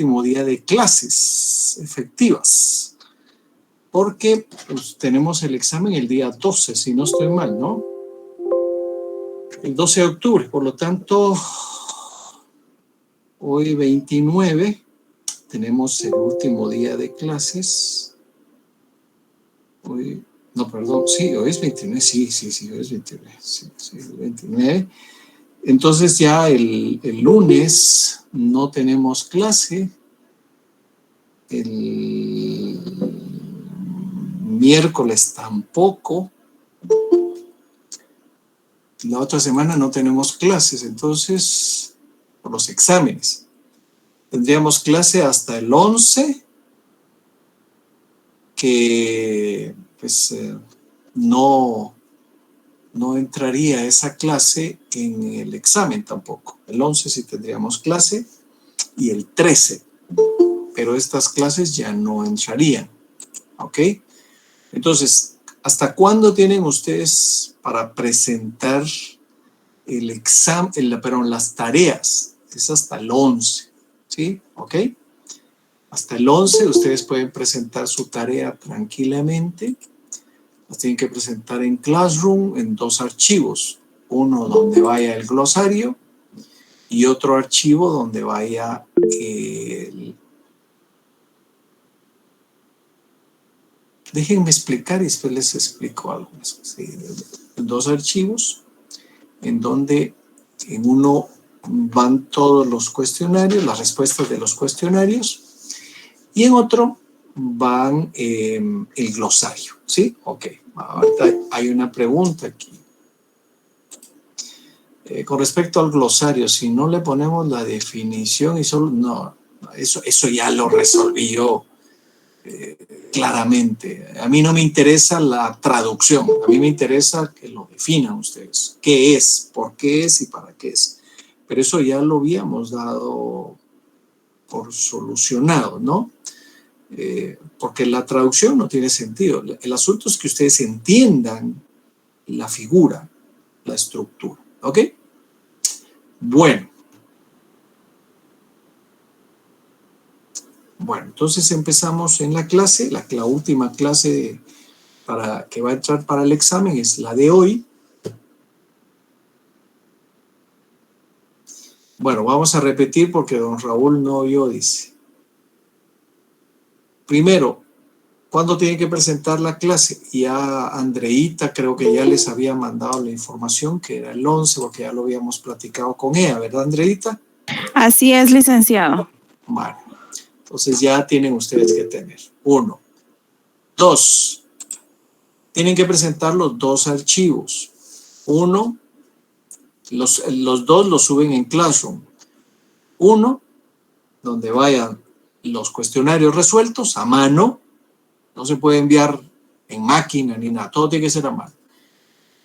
último día de clases efectivas, porque pues, tenemos el examen el día 12, si no estoy mal, ¿no? El 12 de octubre, por lo tanto, hoy 29, tenemos el último día de clases. Hoy, no, perdón, sí, hoy es 29, sí, hoy es 29, sí, 29. Entonces ya el lunes no tenemos clase, el miércoles tampoco, la otra semana no tenemos clases, entonces, por los exámenes. Tendríamos clase hasta el 11, que pues no entraría esa clase en el examen tampoco. El 11 sí tendríamos clase y el 13, pero estas clases ya no entrarían, ¿ok? Entonces, ¿hasta cuándo tienen ustedes para presentar el examen, perdón, las tareas? Es hasta el 11, ¿sí? ¿Ok? Hasta el 11 ustedes pueden presentar su tarea tranquilamente. Las tienen que presentar en Classroom en 2 archivos. Uno donde vaya el glosario y otro archivo donde vaya Déjenme explicar y después les explico algo. Sí, 2 archivos en donde en uno van todos los cuestionarios, las respuestas de los cuestionarios, y en otro van el glosario, ¿sí? Ok, ahorita hay una pregunta aquí. Con respecto al glosario, si no le ponemos la definición y solo... No, eso ya lo resolví yo claramente. A mí no me interesa la traducción, a mí me interesa que lo definan ustedes. ¿Qué es? ¿Por qué es? ¿Y para qué es? Pero eso ya lo habíamos dado por solucionado, ¿no? Porque la traducción no tiene sentido. El asunto es que ustedes entiendan la figura, la estructura, ¿ok? Bueno, entonces empezamos en la clase, la última clase que va a entrar para el examen es la de hoy. Bueno, vamos a repetir porque don Raúl no oyó, dice. Primero, ¿cuándo tienen que presentar la clase? Ya Andreita creo que ya les había mandado la información, que era el 11, porque ya lo habíamos platicado con ella, ¿verdad, Andreita? Así es, licenciado. Bueno, entonces ya tienen ustedes que tener. 1. 2. Tienen que presentar los 2 archivos. Uno, los 2 los suben en Classroom. Uno, donde vayan los cuestionarios resueltos a mano. No se puede enviar en máquina ni nada, todo tiene que ser a mano.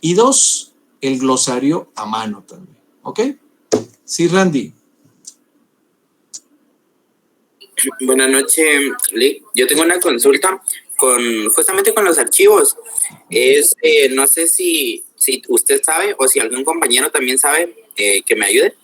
Y 2, el glosario a mano también, ¿ok? Sí, Randy. Buenas noches, Lee. Yo tengo una consulta justamente con los archivos. No sé si usted sabe o si algún compañero también sabe que me ayude.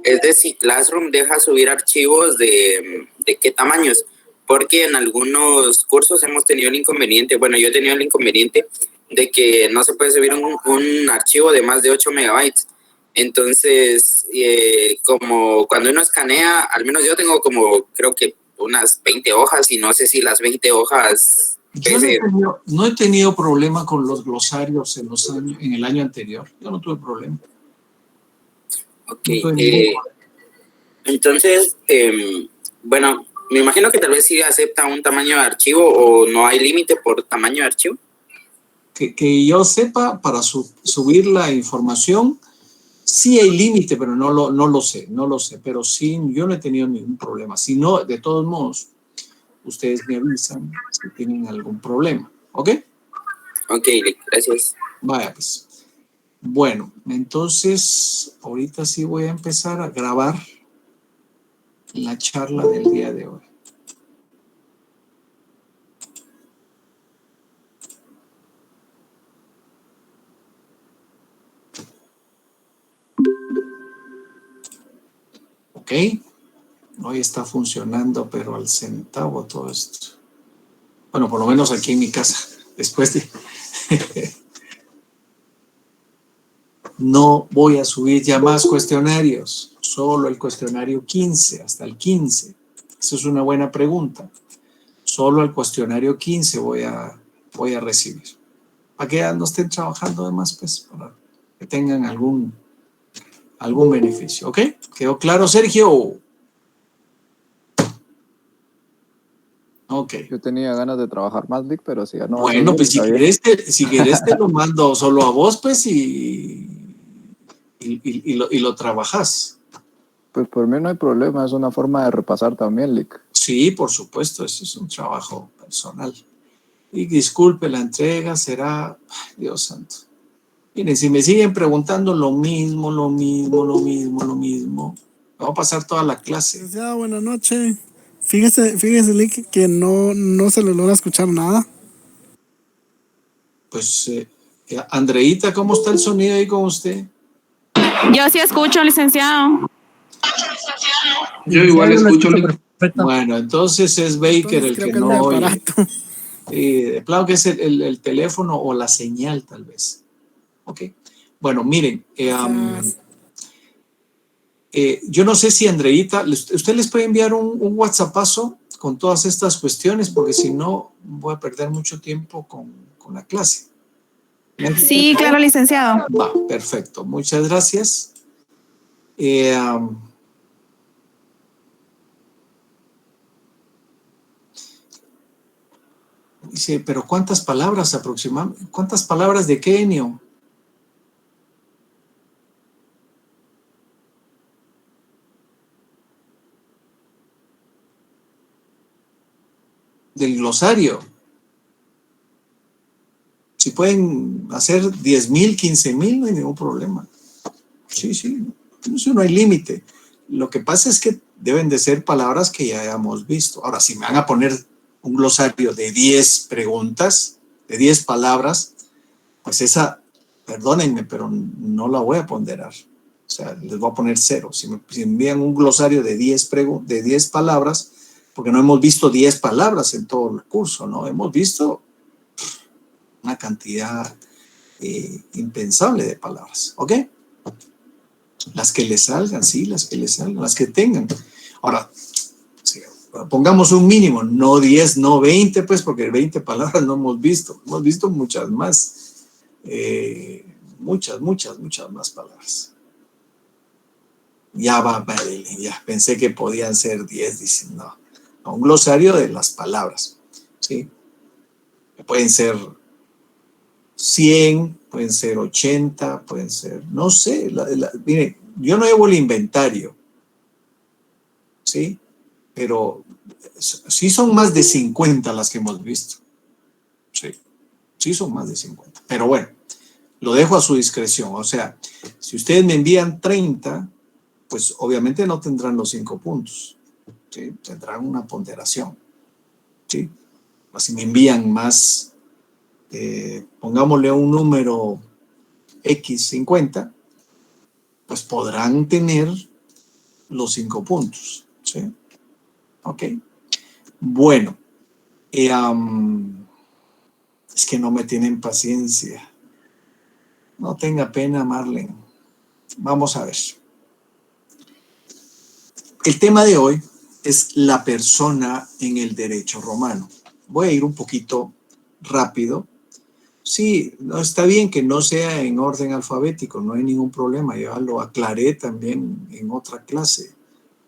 Es de si Classroom deja subir archivos de qué tamaños. Porque en algunos cursos hemos tenido el inconveniente, bueno, yo he tenido el inconveniente de que no se puede subir un archivo de más de 8 megabytes. Entonces, como cuando uno escanea, al menos yo tengo como, creo que unas 20 hojas y no sé si las 20 hojas... Yo no he tenido problema con los glosarios en el año anterior. Yo no tuve problema. Ok. Entonces, bueno, me imagino que tal vez sí acepta un tamaño de archivo o no hay límite por tamaño de archivo. Que yo sepa, para subir la información, sí hay límite, pero no lo sé, pero sí, yo no he tenido ningún problema. Si no, de todos modos, ustedes me avisan si tienen algún problema, ¿ok? Ok, gracias. Vaya, pues. Bueno, entonces, ahorita sí voy a empezar a grabar la charla del día de hoy. ¿Ok? Hoy está funcionando, pero al centavo todo esto. Bueno, por lo menos aquí en mi casa. Después de... No voy a subir ya más cuestionarios. Solo el cuestionario 15, hasta el 15. Esa es una buena pregunta. Solo el cuestionario 15 voy a recibir. Para que ya no estén trabajando de más, pues, para que tengan algún beneficio. ¿Ok? ¿Quedó claro, Sergio? Ok. Yo tenía ganas de trabajar más, Lick, pero si ya no va a Bueno, subir, pues si quieres te lo mando solo a vos, pues, y lo trabajas. Pues por mí no hay problema, es una forma de repasar también, Lick. Sí, por supuesto, eso es un trabajo personal. Y disculpe, la entrega será, ay, Dios santo. Miren, si me siguen preguntando lo mismo, me va a pasar toda la clase. Buenas noches. Fíjese, Lick, que no se le logra escuchar nada. Pues, Andreita, ¿cómo está el sonido ahí con usted? Yo sí escucho, licenciado. Yo igual escucho. Bueno, entonces es Baker el que no oye. Claro que es el teléfono o la señal, tal vez. Ok. Bueno, miren, yo no sé si Andreita, usted les puede enviar un WhatsAppazo con todas estas cuestiones, porque si no voy a perder mucho tiempo con la clase. Sí, claro, licenciado. Va, perfecto. Muchas gracias. Dice, pero ¿cuántas palabras aproximadamente? ¿Cuántas palabras de qué, Enio? Del glosario. Si pueden hacer 10,000, 15,000, no hay ningún problema. Sí, eso no hay límite. Lo que pasa es que deben de ser palabras que ya hayamos visto. Ahora, si me van a poner un glosario de 10 preguntas, de 10 palabras, pues esa, perdónenme, pero no la voy a ponderar. O sea, les voy a poner 0. Si me envían un glosario de 10 palabras, porque no hemos visto 10 palabras en todo el curso, ¿no? Hemos visto una cantidad impensable de palabras, ¿ok? Las que les salgan, sí, las que tengan. Ahora, sí, pongamos un mínimo, no 10, no 20, pues, porque 20 palabras no hemos visto muchas más, muchas más palabras. Ya va, Madeline, ya pensé que podían ser 10, dicen, no, un glosario de las palabras, ¿sí? Pueden ser 100, pueden ser 80, pueden ser, no sé, miren, yo no llevo el inventario, ¿sí? Pero sí son más de 50 las que hemos visto, sí son más de 50, pero bueno, lo dejo a su discreción, o sea, si ustedes me envían 30, pues obviamente no tendrán los 5 puntos, ¿sí? Tendrán una ponderación, ¿sí? Si me envían más, pongámosle un número X 50, pues podrán tener los 5 puntos, ¿sí? Ok. Bueno, es que no me tienen paciencia. No tenga pena, Marlene. Vamos a ver. El tema de hoy es la persona en el derecho romano. Voy a ir un poquito rápido. Sí, no, está bien que no sea en orden alfabético, no hay ningún problema. Ya lo aclaré también en otra clase.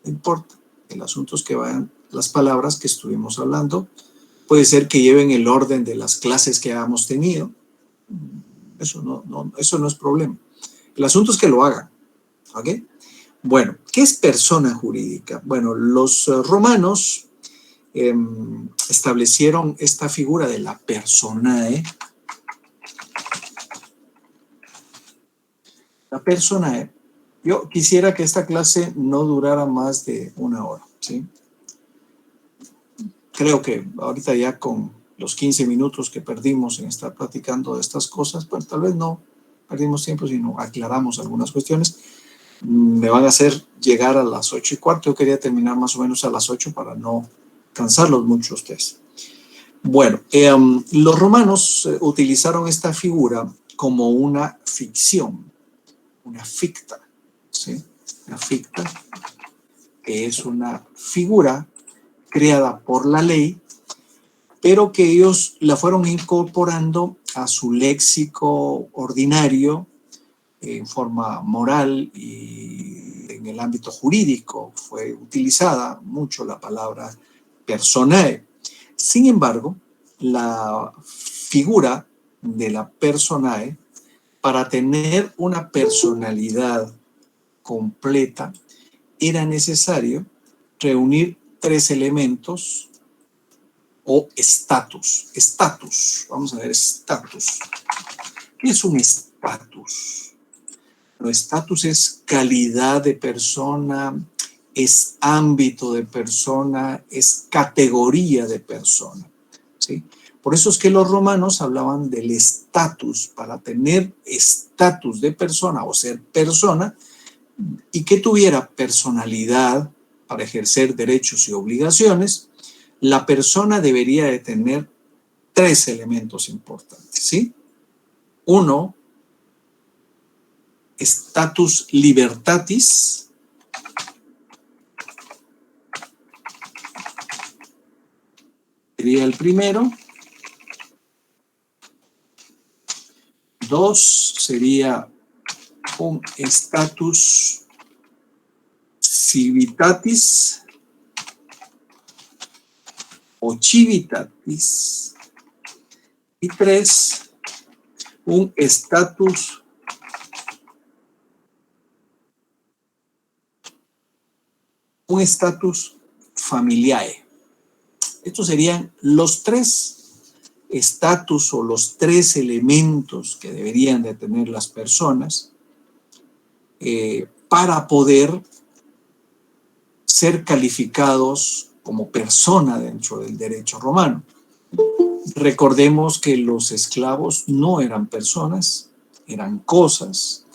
No importa. El asunto es que vayan las palabras que estuvimos hablando. Puede ser que lleven el orden de las clases que hayamos tenido. Eso no es problema. El asunto es que lo hagan. ¿Ok? Bueno, ¿qué es persona jurídica? Bueno, los romanos establecieron esta figura de la personae. La personae. Yo quisiera que esta clase no durara más de 1 hora, ¿sí? Creo que ahorita ya con los 15 minutos que perdimos en estar platicando de estas cosas, pues tal vez no perdimos tiempo, sino aclaramos algunas cuestiones. me van a hacer llegar a las 8:15. Yo quería terminar más o menos a las 8 para no cansarlos mucho a ustedes. Bueno, los romanos utilizaron esta figura como una ficción, una ficta, ¿sí? Una ficta, que es una figura creada por la ley, pero que ellos la fueron incorporando a su léxico ordinario en forma moral, y en el ámbito jurídico fue utilizada mucho la palabra personae. Sin embargo, la figura de la personae, para tener una personalidad completa, era necesario reunir 3 elementos o estatus. Estatus, vamos a ver, estatus. ¿Qué es un estatus? El estatus es calidad de persona, es ámbito de persona, es categoría de persona, ¿sí? Por eso es que los romanos hablaban del estatus. Para tener estatus de persona o ser persona y que tuviera personalidad para ejercer derechos y obligaciones, la persona debería de tener 3 elementos importantes, ¿sí? 1, status libertatis. Sería el primero. 2 sería un status civitatis o civitatis. Y 3, un estatus familiae. Estos serían los 3 estatus o los 3 elementos que deberían de tener las personas para poder ser calificados como persona dentro del derecho romano. Recordemos que los esclavos no eran personas, eran cosas.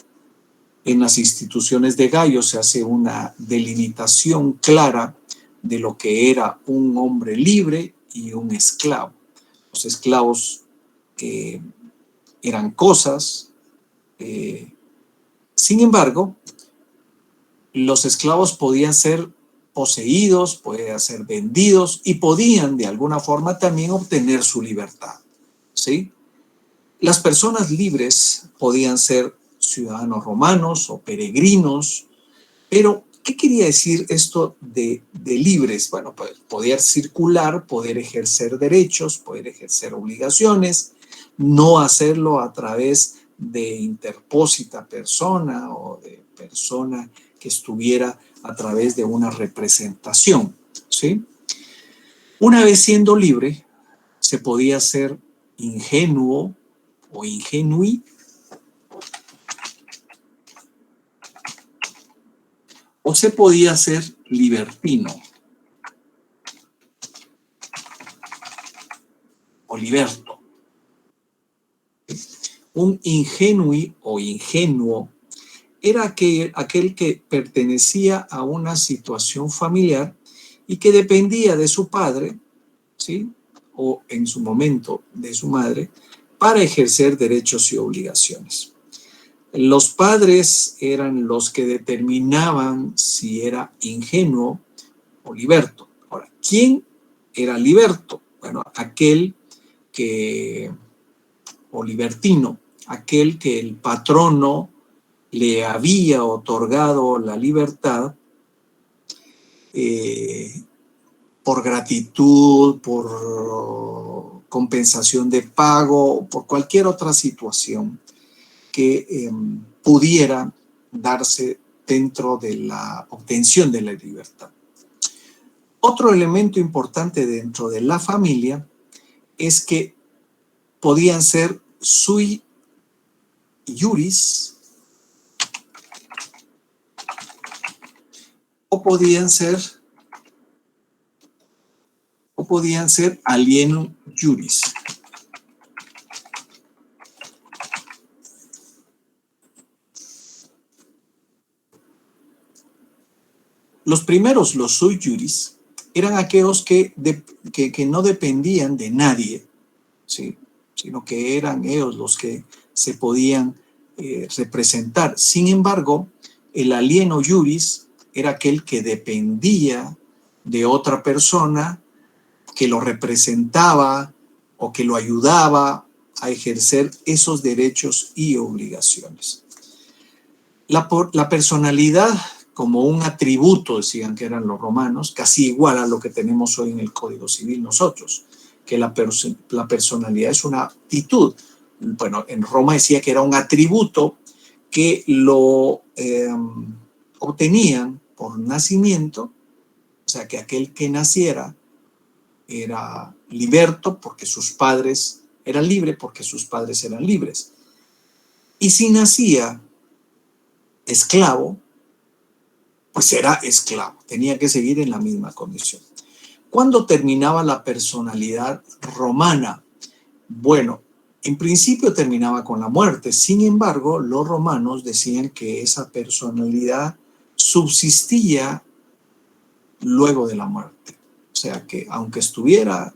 En las instituciones de Gallo se hace una delimitación clara de lo que era un hombre libre y un esclavo. Los esclavos eran cosas. Sin embargo, los esclavos podían ser poseídos, podían ser vendidos y podían de alguna forma también obtener su libertad, ¿sí? Las personas libres podían ser ciudadanos romanos o peregrinos, pero ¿qué quería decir esto de libres? Bueno, pues poder circular, poder ejercer derechos, poder ejercer obligaciones, no hacerlo a través de interpósita persona o de persona que estuviera a través de una representación, ¿sí? Una vez siendo libre, se podía ser ingenuo o ingenui, o se podía ser libertino o liberto. Un ingenui o ingenuo era aquel que pertenecía a una situación familiar y que dependía de su padre, ¿sí? O en su momento de su madre, para ejercer derechos y obligaciones. Los padres eran los que determinaban si era ingenuo o liberto. Ahora, ¿quién era liberto? Bueno, aquel que, o libertino, aquel que el patrono le había otorgado la libertad por gratitud, por compensación de pago, por cualquier otra situación que pudiera darse dentro de la obtención de la libertad. Otro elemento importante dentro de la familia es que podían ser sui iuris o podían ser alienum iuris. Los primeros, los sui juris, eran aquellos que no dependían de nadie, ¿sí? Sino que eran ellos los que se podían representar. Sin embargo, el alieno juris era aquel que dependía de otra persona que lo representaba o que lo ayudaba a ejercer esos derechos y obligaciones. La personalidad como un atributo, decían que eran los romanos, casi igual a lo que tenemos hoy en el Código Civil nosotros, que la personalidad es una actitud. Bueno, en Roma decía que era un atributo que lo obtenían por nacimiento, o sea, que aquel que naciera era liberto porque sus padres eran libres, porque sus padres eran libres. Y si nacía esclavo, pues era esclavo, tenía que seguir en la misma condición. ¿Cuándo terminaba la personalidad romana? Bueno, en principio terminaba con la muerte. Sin embargo, los romanos decían que esa personalidad subsistía luego de la muerte. O sea que aunque estuviera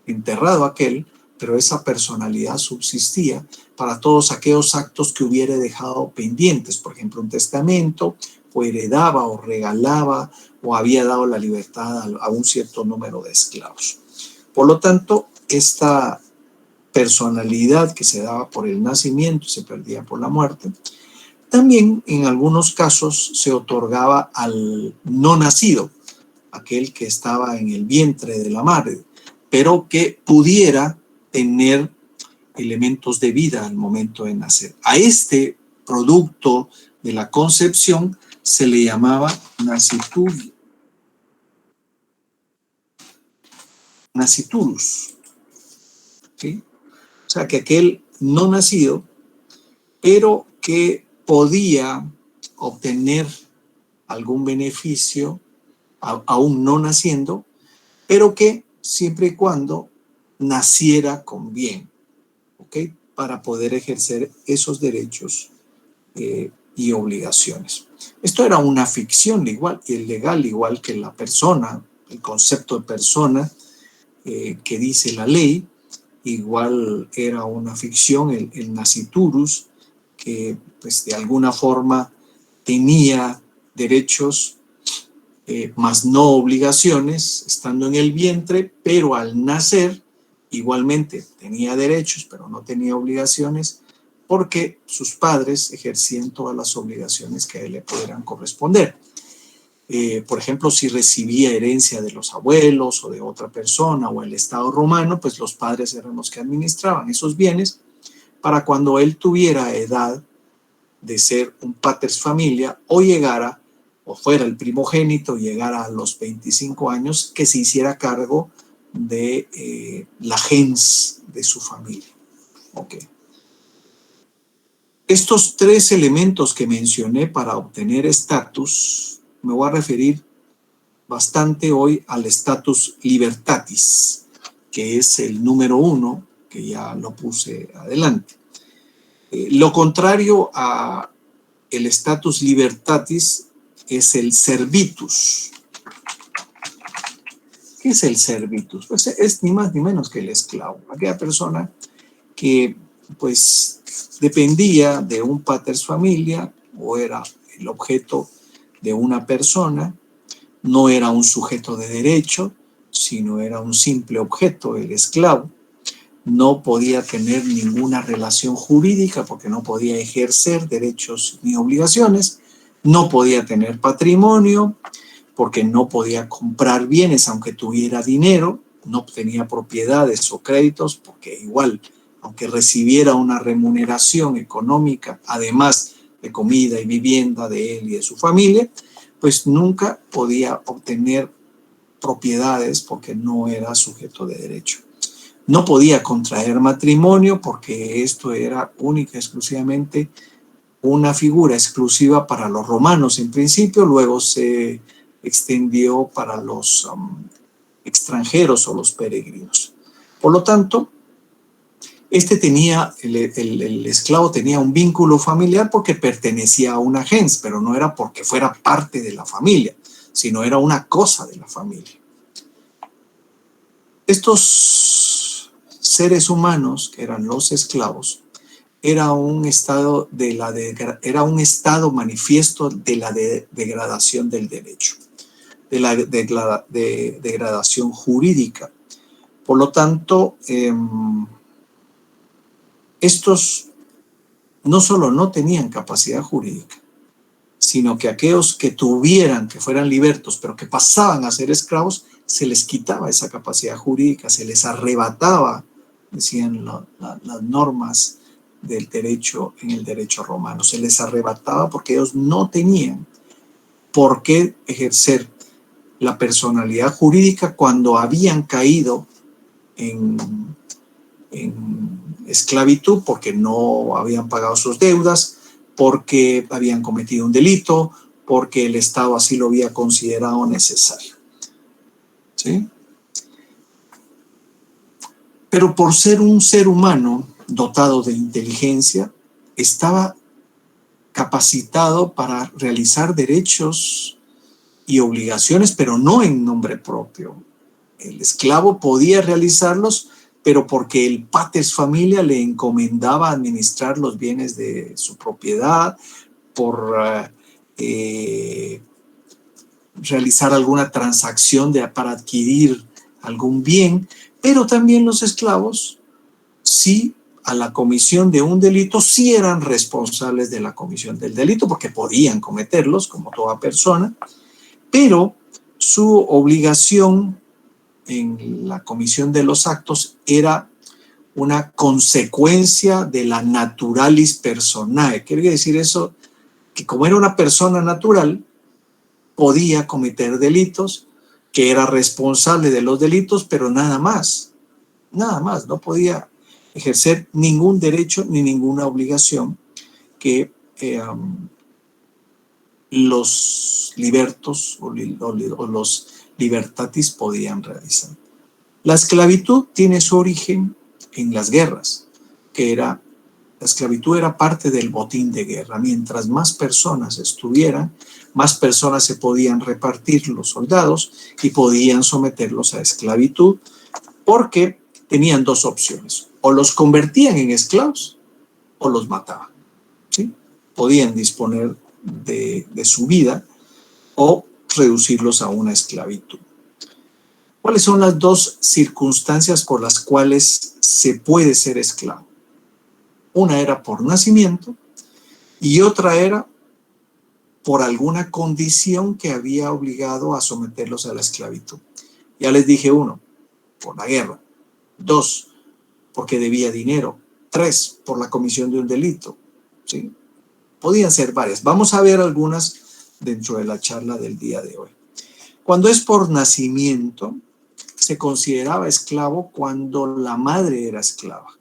enterrado aquel, pero esa personalidad subsistía para todos aquellos actos que hubiera dejado pendientes, por ejemplo, un testamento, o heredaba o regalaba o había dado la libertad a un cierto número de esclavos. Por lo tanto, esta personalidad que se daba por el nacimiento y se perdía por la muerte, también en algunos casos se otorgaba al no nacido, aquel que estaba en el vientre de la madre, pero que pudiera tener elementos de vida al momento de nacer. A este producto de la concepción se le llamaba nasciturus. ¿Sí? O sea, que aquel no nacido, pero que podía obtener algún beneficio aún no naciendo, pero que siempre y cuando naciera con bien, ¿ok? Para poder ejercer esos derechos y obligaciones. Esto era una ficción legal, igual que la persona, el concepto de persona que dice la ley, igual era una ficción, el nasciturus, que pues de alguna forma tenía derechos más no obligaciones, estando en el vientre, pero al nacer igualmente tenía derechos, pero no tenía obligaciones, porque sus padres ejercían todas las obligaciones que a él le pudieran corresponder. Por ejemplo, si recibía herencia de los abuelos o de otra persona o el Estado romano, pues los padres eran los que administraban esos bienes para cuando él tuviera edad de ser un paters familia o llegara, o fuera el primogénito, llegara a los 25 años, que se hiciera cargo de la gens de su familia. Ok. Estos tres elementos que mencioné para obtener estatus, me voy a referir bastante hoy al status libertatis, que es el número 1, que ya lo puse adelante. Lo contrario a el status libertatis es el servitus. ¿Qué es el servitus? Pues es ni más ni menos que el esclavo, aquella persona que pues dependía de un paters familia o era el objeto de una persona, no era un sujeto de derecho, sino era un simple objeto, el esclavo. No podía tener ninguna relación jurídica porque no podía ejercer derechos ni obligaciones, no podía tener patrimonio porque no podía comprar bienes aunque tuviera dinero, no tenía propiedades o créditos porque igual, aunque recibiera una remuneración económica, además de comida y vivienda de él y de su familia, pues nunca podía obtener propiedades porque no era sujeto de derecho. No podía contraer matrimonio porque esto era única y exclusivamente una figura exclusiva para los romanos en principio, luego se extendió para los extranjeros o los peregrinos. Por lo tanto, el esclavo tenía un vínculo familiar porque pertenecía a una gens, pero no era porque fuera parte de la familia, sino era una cosa de la familia. Estos seres humanos, que eran los esclavos, era un estado manifiesto de la degradación del derecho, de la degradación jurídica. Por lo tanto, estos no solo no tenían capacidad jurídica, sino que aquellos que fueran libertos, pero que pasaban a ser esclavos, se les quitaba esa capacidad jurídica, se les arrebataba, decían las normas del derecho en el derecho romano, se les arrebataba porque ellos no tenían por qué ejercer la personalidad jurídica cuando habían caído en esclavitud, porque no habían pagado sus deudas, porque habían cometido un delito, porque el Estado así lo había considerado necesario. ¿Sí? Pero por ser un ser humano dotado de inteligencia, estaba capacitado para realizar derechos y obligaciones, pero no en nombre propio. El esclavo podía realizarlos, pero porque el pater familia le encomendaba administrar los bienes de su propiedad, por realizar alguna transacción para adquirir algún bien, pero también los esclavos, sí, a la comisión de un delito, sí eran responsables de la comisión del delito, porque podían cometerlos como toda persona, pero su obligación en la comisión de los actos era una consecuencia de la naturalis personae. Quiere decir eso, que como era una persona natural, podía cometer delitos, que era responsable de los delitos, pero nada más, no podía ejercer ningún derecho ni ninguna obligación que los libertos o los libertatis podían realizar. La esclavitud tiene su origen en las guerras, la esclavitud era parte del botín de guerra. Mientras más personas estuvieran, más personas se podían repartir los soldados y podían someterlos a esclavitud, porque tenían dos opciones: o los convertían en esclavos o los mataban. ¿Sí? Podían disponer de su vida o reducirlos a una esclavitud. ¿Cuáles son las dos circunstancias por las cuales se puede ser esclavo? Una era por nacimiento y otra era por alguna condición que había obligado a someterlos a la esclavitud. Ya les dije: 1, por la guerra; 2, porque debía dinero; 3, por la comisión de un delito. ¿Sí? Podían ser varias. Vamos a ver algunas dentro de la charla del día de hoy. Cuando es por nacimiento, se consideraba esclavo cuando la madre era esclava,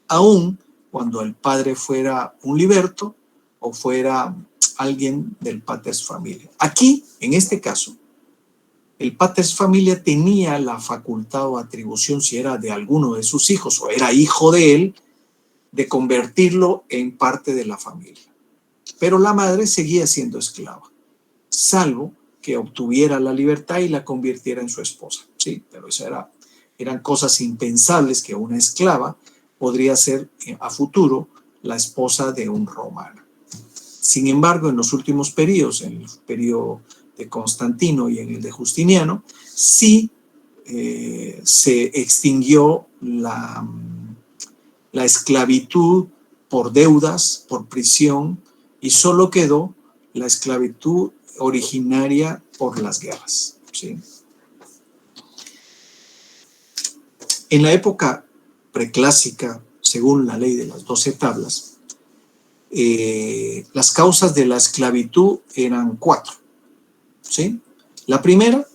aun cuando el padre fuera un liberto o fuera alguien del pater familia. Aquí, en este caso, el pater familia tenía la facultad o atribución, si era de alguno de sus hijos o era hijo de él, de convertirlo en parte de la familia. Pero la madre seguía siendo esclava, salvo que obtuviera la libertad y la convirtiera en su esposa. Sí, pero eso eran cosas impensables, que una esclava podría ser a futuro la esposa de un romano. Sin embargo, en los últimos periodos, en el periodo de Constantino y en el de Justiniano, sí se extinguió la esclavitud por deudas, por prisión, y solo quedó la esclavitud originaria por las guerras. ¿Sí? En la época preclásica, según la ley de las 12 tablas, las causas de la esclavitud eran 4. ¿Sí? La primera,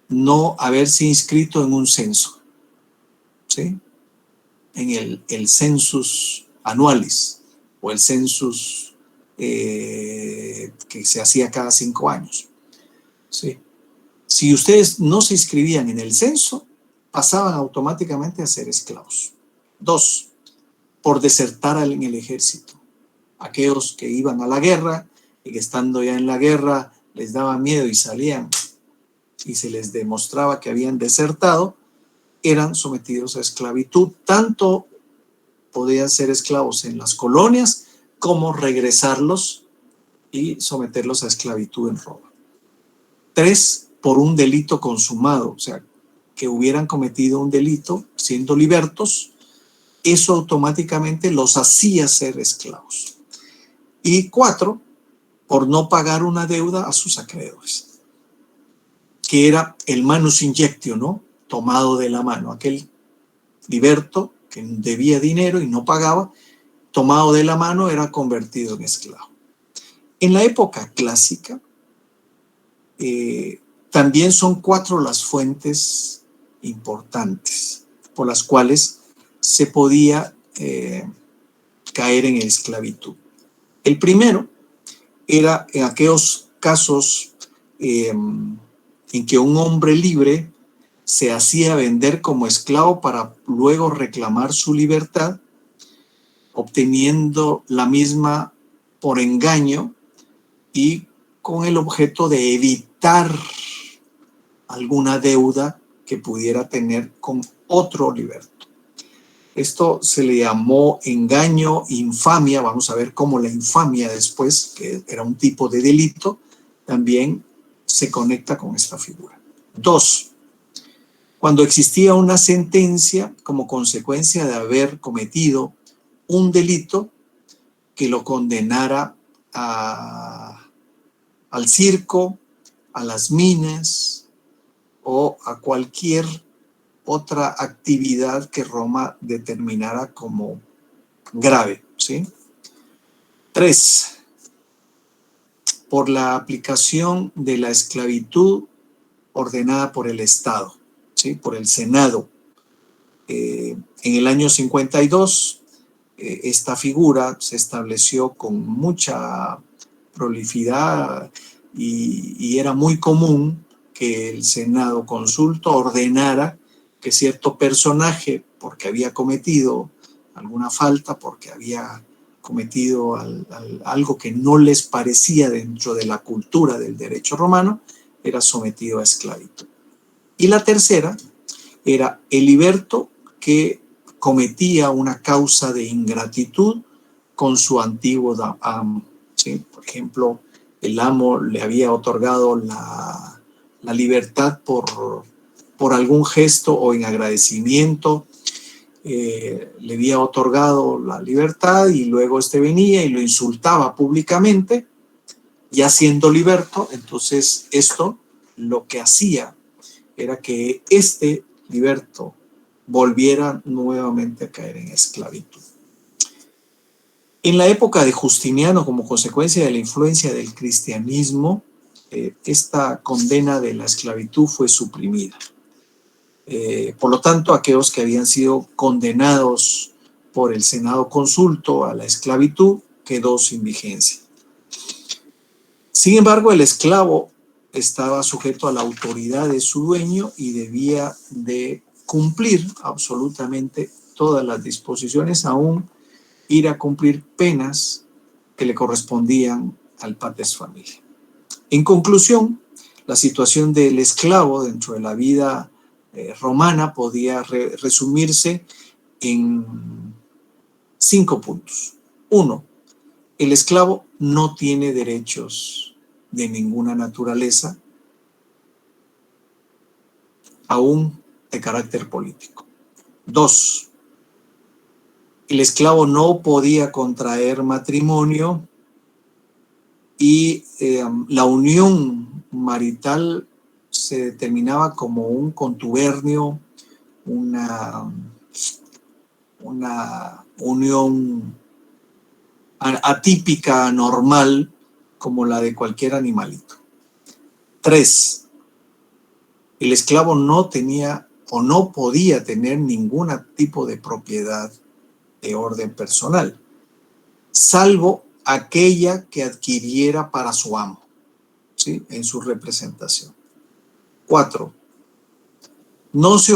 no haberse inscrito en un censo. ¿Sí? En el census annualis o el census que se hacía cada 5 años. ¿Sí? Si ustedes no se inscribían en el censo, pasaban automáticamente a ser esclavos. 2, por desertar en el ejército. Aquellos que iban a la guerra y que estando ya en la guerra les daba miedo y salían y se les demostraba que habían desertado, eran sometidos a esclavitud. Tanto podían ser esclavos en las colonias como regresarlos y someterlos a esclavitud en Roma. 3, por un delito consumado, o sea, que hubieran cometido un delito siendo libertos, eso automáticamente los hacía ser esclavos. Y 4, por no pagar una deuda a sus acreedores, que era el manus injectio, ¿no? Tomado de la mano, aquel liberto que debía dinero y no pagaba, tomado de la mano, era convertido en esclavo. En la época clásica, también son 4 las fuentes importantes por las cuales se podía caer en esclavitud. El primero era en aquellos casos en que un hombre libre se hacía vender como esclavo para luego reclamar su libertad, obteniendo la misma por engaño y con el objeto de evitar alguna deuda que pudiera tener con otro liberto. Esto se le llamó engaño, infamia. Vamos a ver cómo la infamia después, que era un tipo de delito, también se conecta con esta figura. 2. Cuando existía una sentencia como consecuencia de haber cometido un delito que lo condenara al circo, a las minas o a cualquier otra actividad que Roma determinara como grave, ¿sí? 3. Por la aplicación de la esclavitud ordenada por el Estado, ¿sí? Por el Senado. En el año 52, esta figura se estableció con mucha prolificidad y era muy común que el Senado consulto ordenara que cierto personaje, porque había cometido alguna falta, porque había cometido algo que no les parecía dentro de la cultura del derecho romano, era sometido a esclavitud. Y la tercera era el liberto que cometía una causa de ingratitud con su antiguo amo, ¿sí? Por ejemplo, el amo le había otorgado la libertad por algún gesto o en agradecimiento, le había otorgado la libertad y luego venía y lo insultaba públicamente, ya siendo liberto. Entonces esto lo que hacía era que este liberto volviera nuevamente a caer en esclavitud. En la época de Justiniano, como consecuencia de la influencia del cristianismo, esta condena de la esclavitud fue suprimida. Por lo tanto, aquellos que habían sido condenados por el Senado consulto a la esclavitud quedó sin vigencia. Sin embargo, el esclavo estaba sujeto a la autoridad de su dueño y debía de cumplir absolutamente todas las disposiciones, aún ir a cumplir penas que le correspondían al pater familiae. En conclusión, la situación del esclavo dentro de la vida romana podía resumirse en 5 puntos. 1. El esclavo no tiene derechos de ninguna naturaleza, aún de carácter político. 2. El esclavo no podía contraer matrimonio y la unión marital se determinaba como un contubernio, una unión atípica, anormal, como la de cualquier animalito. 3. El esclavo no tenía o no podía tener ningún tipo de propiedad de orden personal, salvo aquella que adquiriera para su amo, ¿sí? En su representación. 4. No se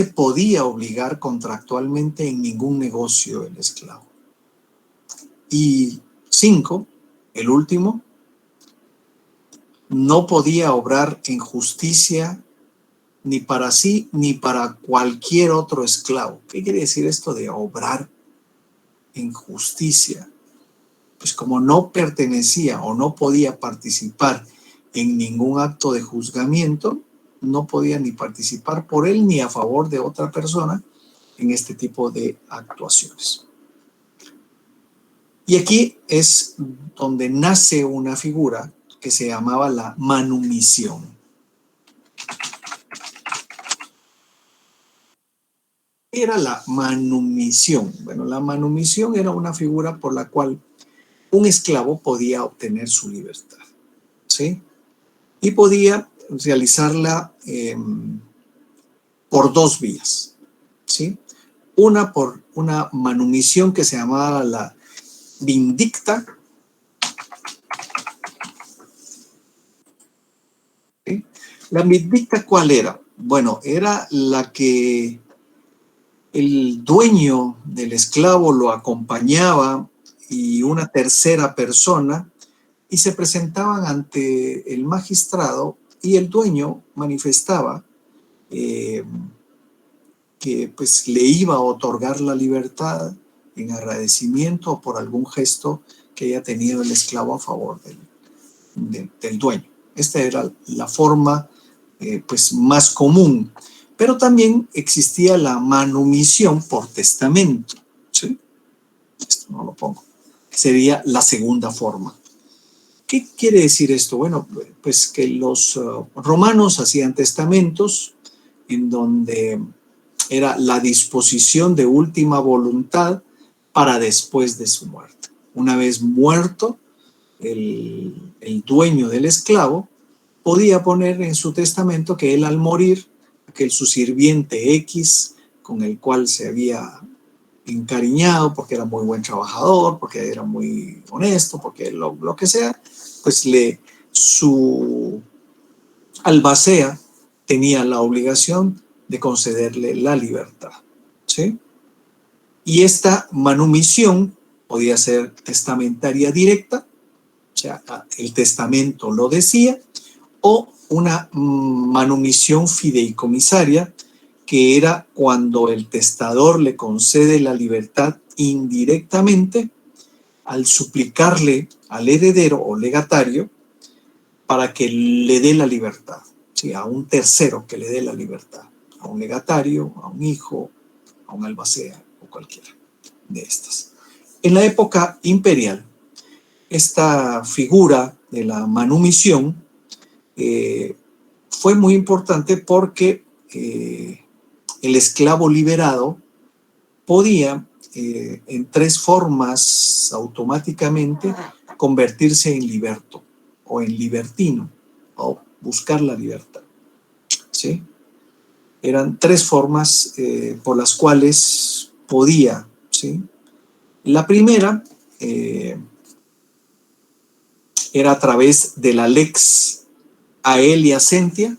podía obligar contractualmente en ningún negocio el esclavo. Y 5, el último, no podía obrar en justicia ni para sí ni para cualquier otro esclavo. ¿Qué quiere decir esto de obrar en justicia? Pues como no pertenecía o no podía participar en ningún acto de juzgamiento, no podía ni participar por él ni a favor de otra persona en este tipo de actuaciones. Y aquí es donde nace una figura que se llamaba la manumisión. ¿Qué era la manumisión? Bueno, la manumisión era una figura por la cual un esclavo podía obtener su libertad, ¿sí? Y podía realizarla por dos vías, ¿sí? Una por una manumisión que se llamaba la vindicta, ¿sí? La vindicta, ¿cuál era? Bueno, era la que el dueño del esclavo lo acompañaba y una tercera persona, y se presentaban ante el magistrado y el dueño manifestaba que pues le iba a otorgar la libertad en agradecimiento por algún gesto que haya tenido el esclavo a favor del dueño. Esta era la forma pues más común, pero también existía la manumisión por testamento, ¿sí? Esto no lo pongo. Sería la segunda forma. ¿Qué quiere decir esto? Bueno, pues que los romanos hacían testamentos en donde era la disposición de última voluntad para después de su muerte. Una vez muerto el dueño del esclavo, podía poner en su testamento que él al morir, aquel su sirviente X, con el cual se había encariñado porque era muy buen trabajador, porque era muy honesto, porque lo que sea, pues su albacea tenía la obligación de concederle la libertad, ¿sí? Y esta manumisión podía ser testamentaria directa, o sea, el testamento lo decía, o una manumisión fideicomisaria, que era cuando el testador le concede la libertad indirectamente al suplicarle al heredero o legatario para que le dé la libertad, ¿sí? A un tercero que le dé la libertad, a un legatario, a un hijo, a un albacea o cualquiera de estas. En la época imperial, esta figura de la manumisión fue muy importante porque el esclavo liberado podía en tres formas automáticamente convertirse en liberto o en libertino o buscar la libertad, ¿sí? Eran tres formas por las cuales podía, ¿sí? La primera era a través de la lex Aelia Sentia,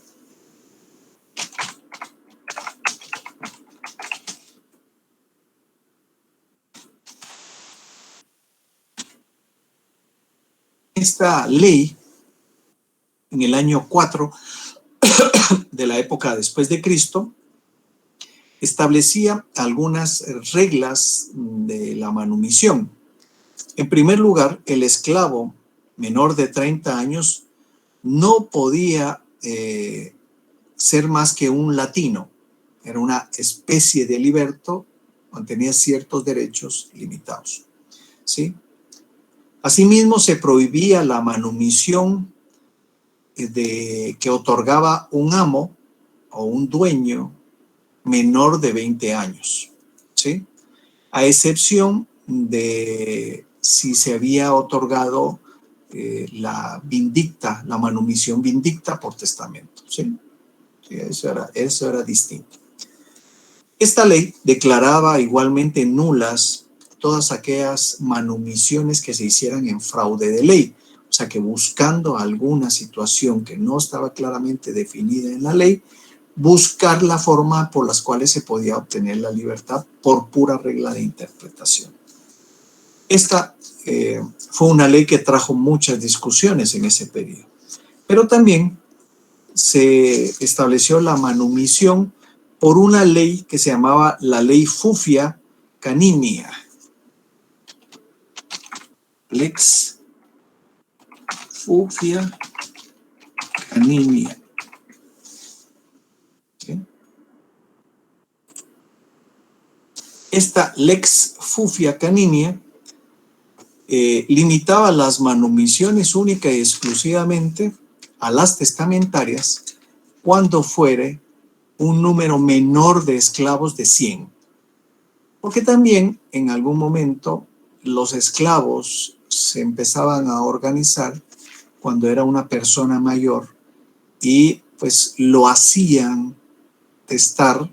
esta ley, en el año 4 de la época después de Cristo, establecía algunas reglas de la manumisión. En primer lugar, el esclavo menor de 30 años no podía ser más que un latino. Era una especie de liberto, mantenía ciertos derechos limitados, ¿sí? Asimismo, se prohibía la manumisión que otorgaba un amo o un dueño menor de 20 años, ¿sí? A excepción de si se había otorgado la vindicta, la manumisión vindicta por testamento, ¿sí? Sí, eso era distinto. Esta ley declaraba igualmente nulas todas aquellas manumisiones que se hicieran en fraude de ley, o sea que buscando alguna situación que no estaba claramente definida en la ley, buscar la forma por las cuales se podía obtener la libertad por pura regla de interpretación. Esta fue una ley que trajo muchas discusiones en ese periodo. Pero también se estableció la manumisión por una ley que se llamaba la ley Fufia Caninia. Lex Fufia Caninia. ¿Sí? Esta Lex Fufia Caninia limitaba las manumisiones única y exclusivamente a las testamentarias cuando fuere un número menor de esclavos de 100. Porque también en algún momento los esclavos se empezaban a organizar cuando era una persona mayor y pues lo hacían testar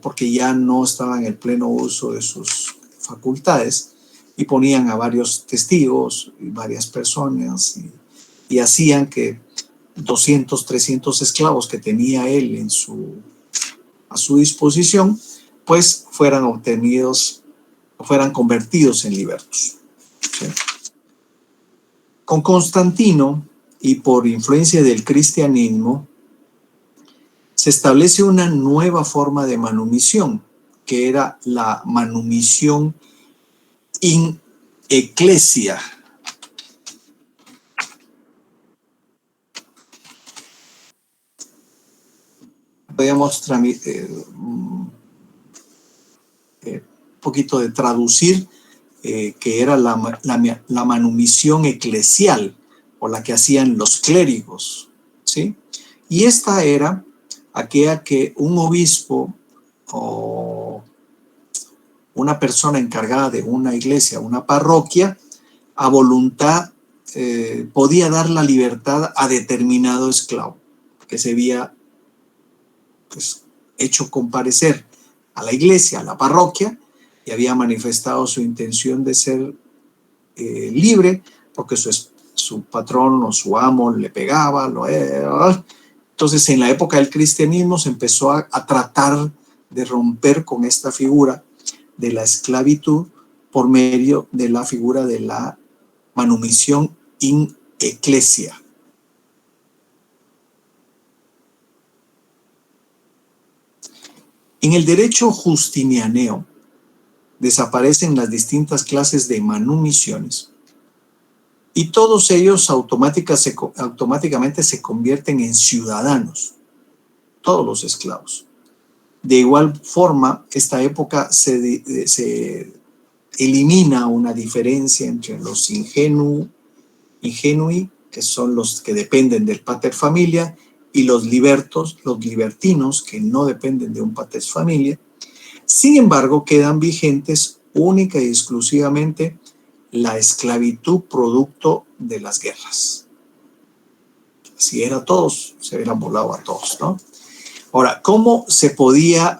porque ya no estaba en el pleno uso de sus facultades y ponían a varios testigos y varias personas y hacían que 200, 300 esclavos que tenía él a su disposición, pues fueran obtenidos, fueran convertidos en libertos. ¿Sí? Con Constantino y por influencia del cristianismo, se establece una nueva forma de manumisión, que era la manumisión in ecclesia. Podríamos un poquito de traducir que era la manumisión eclesial o la que hacían los clérigos, ¿sí? Y esta era aquella que un obispo o una persona encargada de una iglesia, una parroquia, a voluntad podía dar la libertad a determinado esclavo que se había pues, hecho comparecer a la iglesia, a la parroquia, y había manifestado su intención de ser libre porque su patrón o su amo le pegaba. Entonces, en la época del cristianismo se empezó a tratar de romper con esta figura de la esclavitud por medio de la figura de la manumisión in ecclesia. En el derecho justinianeo desaparecen las distintas clases de manumisiones y todos ellos automáticamente se convierten en ciudadanos, todos los esclavos. De igual forma, esta época se elimina una diferencia entre los ingenui, que son los que dependen del pater familia, y los libertinos, que no dependen de un pater familia. Sin embargo, quedan vigentes única y exclusivamente la esclavitud producto de las guerras. Si era todos, se hubieran volado a todos, ¿no? Ahora, ¿cómo se podía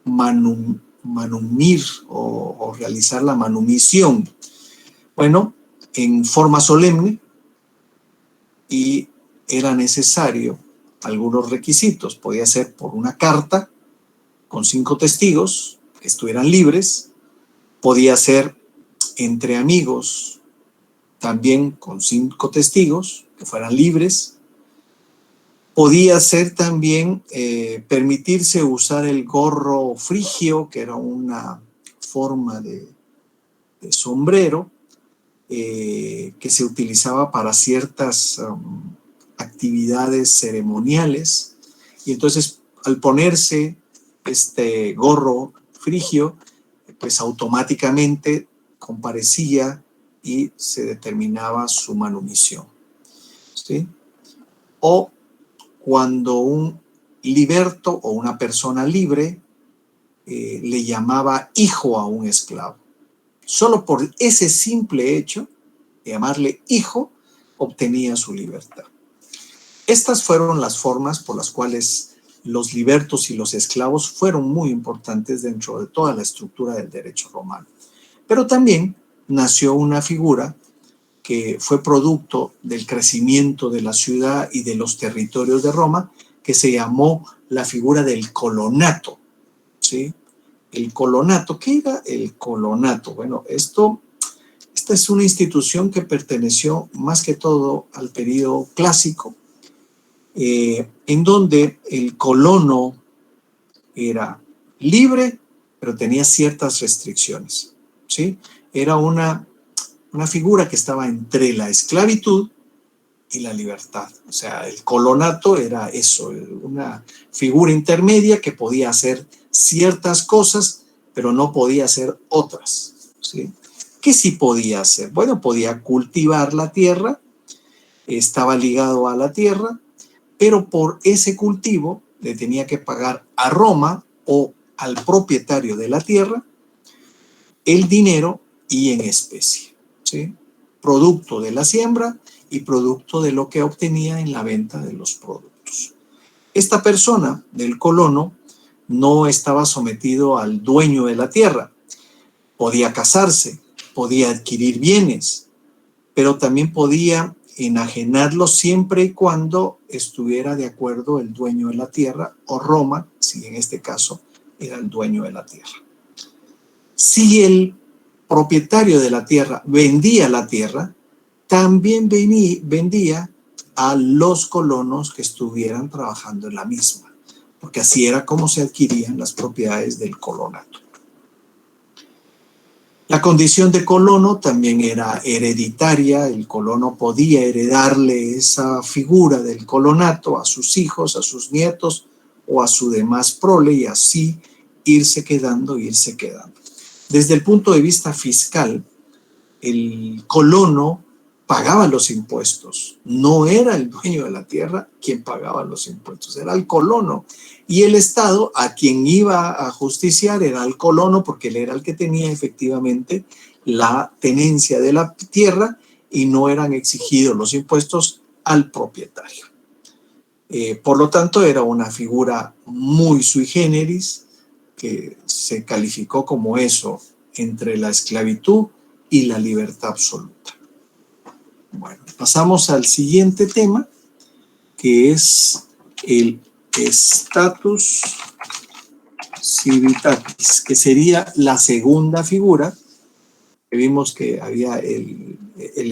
manumir o realizar la manumisión? Bueno, en forma solemne, y era necesario algunos requisitos. Podía ser por una carta con 5 testigos que estuvieran libres. Podía ser entre amigos también con 5 testigos que fueran libres. Podía ser también permitirse usar el gorro frigio, que era una forma de sombrero que se utilizaba para ciertas actividades ceremoniales. Y entonces, al ponerse este gorro frigio, pues automáticamente comparecía y se determinaba su manumisión, ¿sí? O cuando un liberto o una persona libre le llamaba hijo a un esclavo. Solo por ese simple hecho de llamarle hijo, obtenía su libertad. Estas fueron las formas por las cuales los libertos y los esclavos fueron muy importantes dentro de toda la estructura del derecho romano. Pero también nació una figura que fue producto del crecimiento de la ciudad y de los territorios de Roma, que se llamó la figura del colonato, ¿sí? El colonato, ¿qué era el colonato? Bueno, esta Esta es una institución que perteneció más que todo al periodo clásico, en donde el colono era libre, pero tenía ciertas restricciones, ¿sí? Era una figura que estaba entre la esclavitud y la libertad. O sea, el colonato era eso, una figura intermedia que podía hacer ciertas cosas, pero no podía hacer otras, ¿sí? ¿Qué sí podía hacer? Bueno, podía cultivar la tierra, estaba ligado a la tierra, pero por ese cultivo le tenía que pagar a Roma o al propietario de la tierra el dinero y en especie, ¿sí? Producto de la siembra y producto de lo que obtenía en la venta de los productos. Esta persona del colono no estaba sometido al dueño de la tierra. Podía casarse, podía adquirir bienes, pero también podía enajenarlos siempre y cuando estuviera de acuerdo el dueño de la tierra o Roma, si en este caso era el dueño de la tierra. Si el propietario de la tierra vendía la tierra, también vendía a los colonos que estuvieran trabajando en la misma, porque así era como se adquirían las propiedades del colonato. La condición de colono también era hereditaria. El colono podía heredarle esa figura del colonato a sus hijos, a sus nietos o a su demás prole y así irse quedando. Desde el punto de vista fiscal, el colono pagaba los impuestos. No era el dueño de la tierra quien pagaba los impuestos, era el colono. Y el Estado a quien iba a justiciar era al colono, porque él era el que tenía efectivamente la tenencia de la tierra y no eran exigidos los impuestos al propietario. Por lo tanto, era una figura muy sui generis que se calificó como eso, entre la esclavitud y la libertad absoluta. Bueno, pasamos al siguiente tema, que es el status civitatis, que sería la segunda figura. Vimos que había el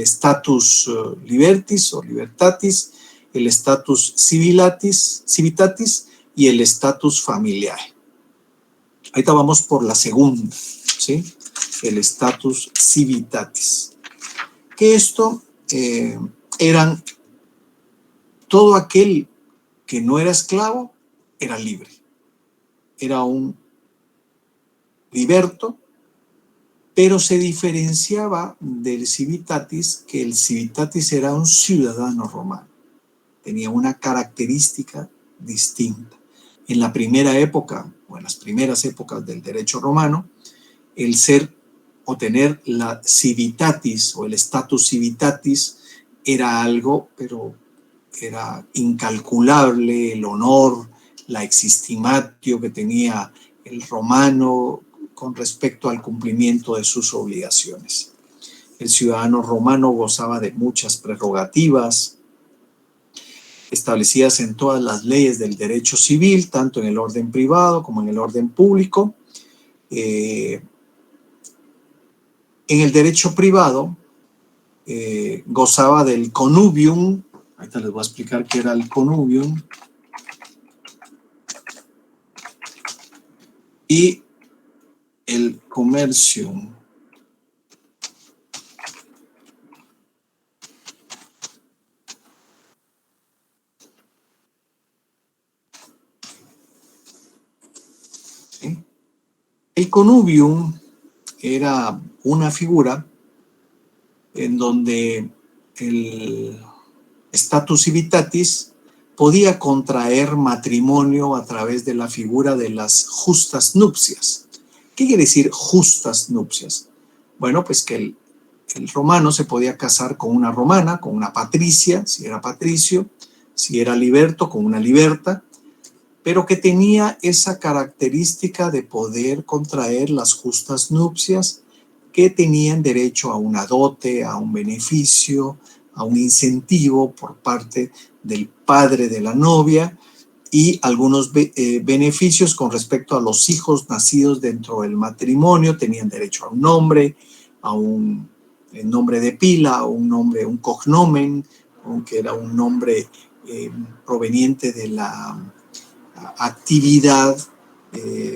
status libertis o libertatis, el status civitatis y el status familiae. Ahorita vamos por la segunda, ¿sí? El status civitatis. Que esto eran todo aquel que no era esclavo, era libre. Era un liberto, pero se diferenciaba del civitatis, que el civitatis era un ciudadano romano. Tenía una característica distinta. En la primera época, o en las primeras épocas del derecho romano, el ser o tener la civitatis o el status civitatis era algo, pero era incalculable, el honor, la existimatio que tenía el romano con respecto al cumplimiento de sus obligaciones. El ciudadano romano gozaba de muchas prerrogativas establecidas en todas las leyes del derecho civil, tanto en el orden privado como en el orden público. En el derecho privado gozaba del connubium. Ahorita les voy a explicar qué era el connubium. Y el commercium. ¿Sí? El connubium era una figura en donde el status civitatis podía contraer matrimonio a través de la figura de las justas nupcias. ¿Qué quiere decir justas nupcias? Bueno, pues que el romano se podía casar con una romana, con una patricia, si era patricio, si era liberto, con una liberta, pero que tenía esa característica de poder contraer las justas nupcias, que tenían derecho a una dote, a un beneficio, a un incentivo por parte del padre de la novia y algunos beneficios con respecto a los hijos nacidos dentro del matrimonio. Tenían derecho a un nombre, a un nombre de pila, un nombre, un cognomen, que era un nombre proveniente de la actividad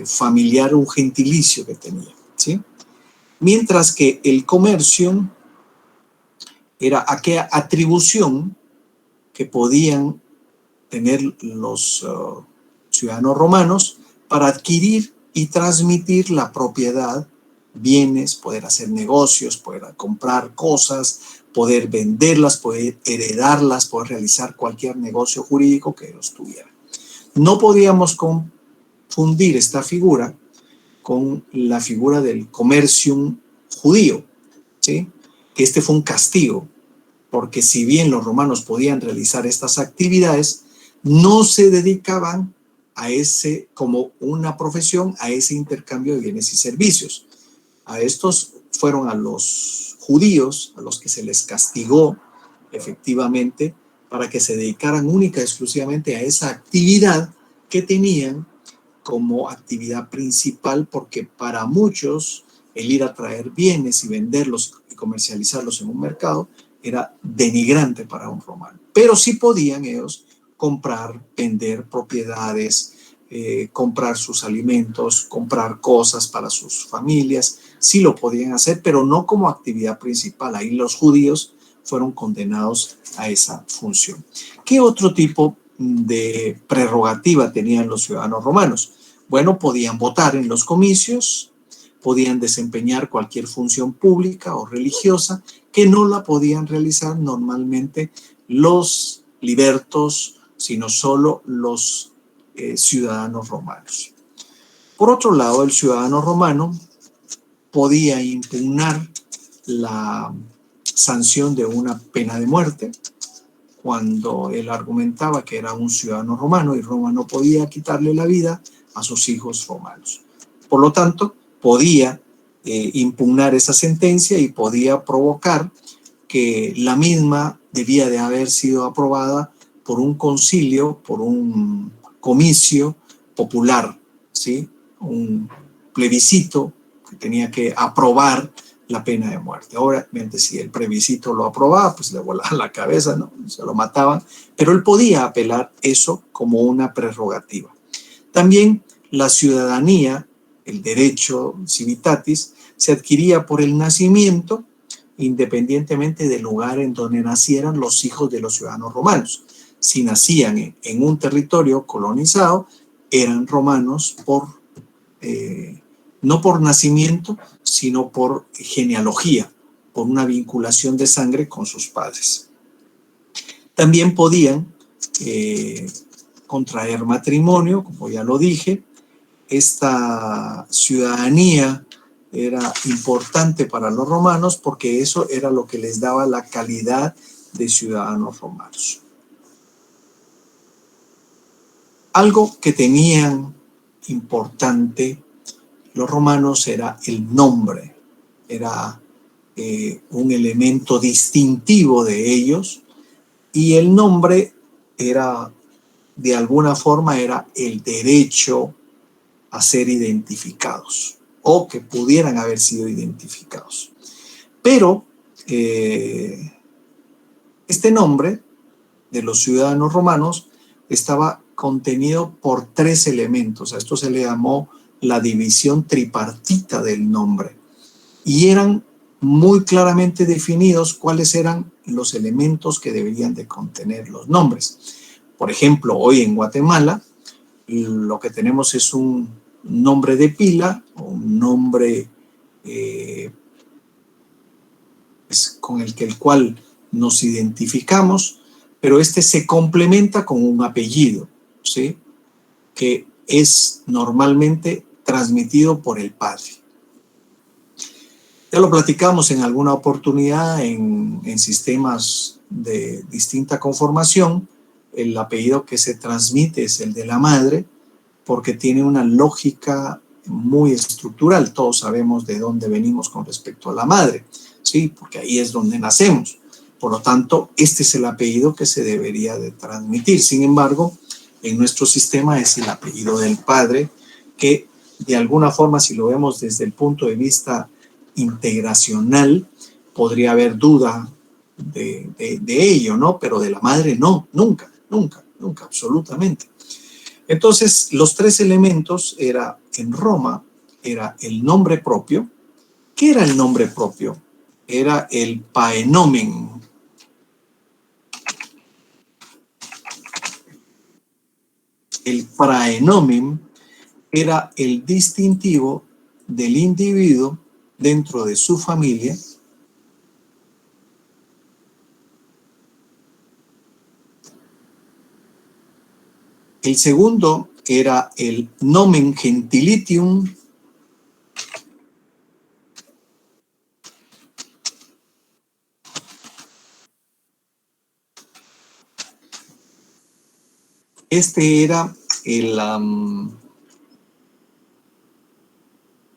familiar, un gentilicio que tenía, ¿sí? Mientras que el comercio era aquella atribución que podían tener los ciudadanos romanos para adquirir y transmitir la propiedad, bienes, poder hacer negocios, poder comprar cosas, poder venderlas, poder heredarlas, poder realizar cualquier negocio jurídico que ellos tuvieran. No podíamos confundir esta figura con la figura del comercium judío, ¿sí? Que este fue un castigo, porque si bien los romanos podían realizar estas actividades, no se dedicaban a ese, como una profesión, a ese intercambio de bienes y servicios. A estos fueron a los judíos, a los que se les castigó efectivamente, para que se dedicaran única y exclusivamente a esa actividad que tenían como actividad principal, porque para muchos el ir a traer bienes y venderlos y comercializarlos en un mercado era denigrante para un romano. Pero sí podían ellos comprar, vender propiedades, comprar sus alimentos, comprar cosas para sus familias, sí lo podían hacer, pero no como actividad principal. Ahí los judíos fueron condenados a esa función. ¿Qué otro tipo de prerrogativa tenían los ciudadanos romanos? Bueno, podían votar en los comicios, podían desempeñar cualquier función pública o religiosa que no la podían realizar normalmente los libertos, sino solo los ciudadanos romanos. Por otro lado, el ciudadano romano podía impugnar la sanción de una pena de muerte cuando él argumentaba que era un ciudadano romano y Roma no podía quitarle la vida a sus hijos romanos. Por lo tanto, podía impugnar esa sentencia y podía provocar que la misma debía de haber sido aprobada por un concilio, por un comicio popular, ¿sí? Un plebiscito que tenía que aprobar la pena de muerte. Obviamente, si el plebiscito lo aprobaba, pues le volaban la cabeza, ¿no? Se lo mataban, pero él podía apelar eso como una prerrogativa. También la ciudadanía, el derecho civitatis, se adquiría por el nacimiento, independientemente del lugar en donde nacieran los hijos de los ciudadanos romanos. Si nacían en un territorio colonizado, eran romanos no por nacimiento, sino por genealogía, por una vinculación de sangre con sus padres. También podían contraer matrimonio, como ya lo dije. Esta ciudadanía era importante para los romanos porque eso era lo que les daba la calidad de ciudadanos romanos. Algo que tenían importante los romanos era el nombre, era un elemento distintivo de ellos, y el nombre era, de alguna forma, era el derecho a ser identificados o que pudieran haber sido identificados. Pero este nombre de los ciudadanos romanos estaba contenido por 3 elementos. A esto se le llamó la división tripartita del nombre, y eran muy claramente definidos cuáles eran los elementos que deberían de contener los nombres. Por ejemplo, hoy en Guatemala lo que tenemos es un nombre de pila, un nombre con el cual nos identificamos, pero este se complementa con un apellido, ¿sí? Que es normalmente transmitido por el padre. Ya lo platicamos en alguna oportunidad en sistemas de distinta conformación. El apellido que se transmite es el de la madre, porque tiene una lógica muy estructural. Todos sabemos de dónde venimos con respecto a la madre, ¿sí? Porque ahí es donde nacemos. Por lo tanto, este es el apellido que se debería de transmitir. Sin embargo, en nuestro sistema es el apellido del padre, que de alguna forma, si lo vemos desde el punto de vista integracional, podría haber duda de ello, ¿no? Pero de la madre no, nunca, nunca, nunca, absolutamente. Entonces, los tres elementos era, en Roma, era el nombre propio. ¿Qué era el nombre propio? Era el paenomen. El praenomen era el distintivo del individuo dentro de su familia. El segundo era el nomen gentilitium. Este era el,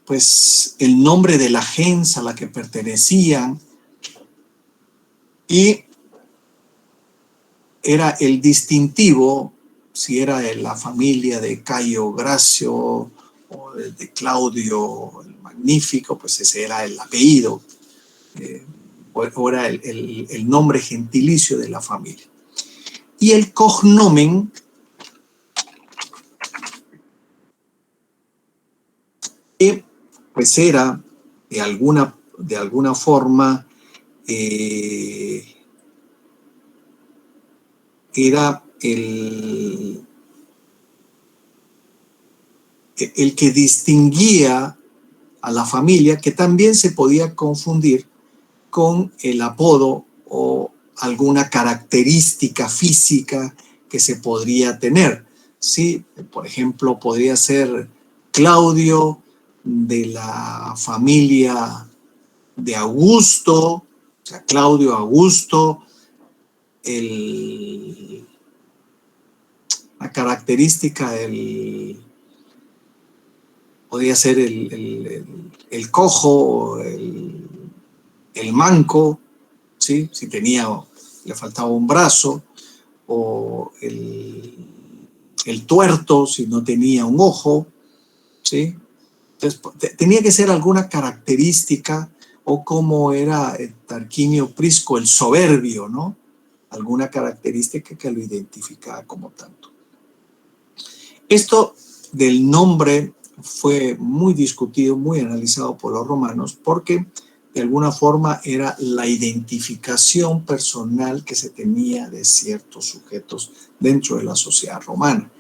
pues, el nombre de la gens a la que pertenecían, y era el distintivo, si era de la familia de Cayo Gracio o de Claudio el Magnífico, pues ese era el apellido, o era el nombre gentilicio de la familia. Y el cognomen que pues era de alguna forma era el que distinguía a la familia, que también se podía confundir con el apodo o alguna característica física que se podría tener, ¿sí? Por ejemplo, podría ser Claudio de la familia de Augusto, o sea, Claudio Augusto, la característica podría ser el cojo, el manco, ¿sí? Si le faltaba un brazo, o el tuerto, si no tenía un ojo, ¿sí? Entonces, tenía que ser alguna característica, o como era Tarquinio Prisco, el soberbio, ¿no? Alguna característica que lo identificaba como tanto. Esto del nombre fue muy discutido, muy analizado por los romanos, porque de alguna forma era la identificación personal que se tenía de ciertos sujetos dentro de la sociedad romana.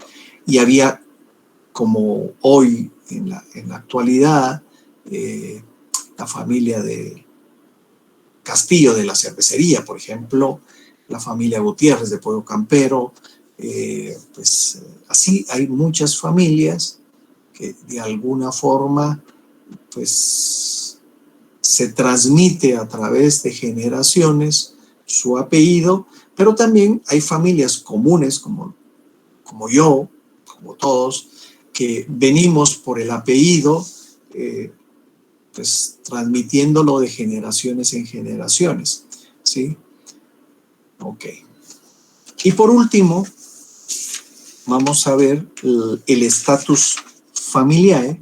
Y había, como hoy en la actualidad, la familia de Castillo de la cervecería, por ejemplo, la familia Gutiérrez de Pueblo Campero, pues así hay muchas familias que de alguna forma pues se transmite a través de generaciones su apellido, pero también hay familias comunes como yo, como todos, que venimos por el apellido, pues transmitiéndolo de generaciones en generaciones, ¿sí? Ok. Y por último, vamos a ver el estatus familiar,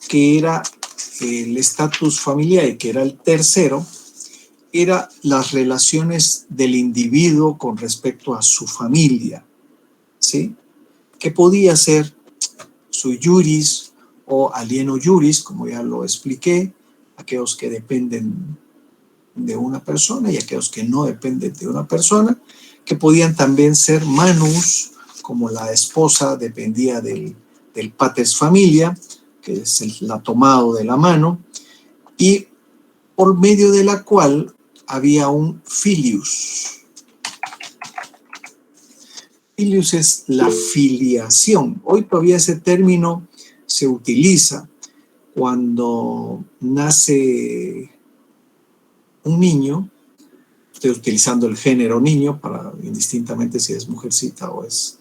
que era el estatus familiar, que era el tercero, era las relaciones del individuo con respecto a su familia, ¿sí? Que podía ser sui juris o alieno juris, como ya lo expliqué, aquellos que dependen de una persona y aquellos que no dependen de una persona, que podían también ser manus, como la esposa dependía del patres familia, que es el tomado de la mano, y por medio de la cual había un filius. Filius es la filiación. Hoy todavía ese término se utiliza cuando nace un niño. Estoy utilizando el género niño para indistintamente si es mujercita o es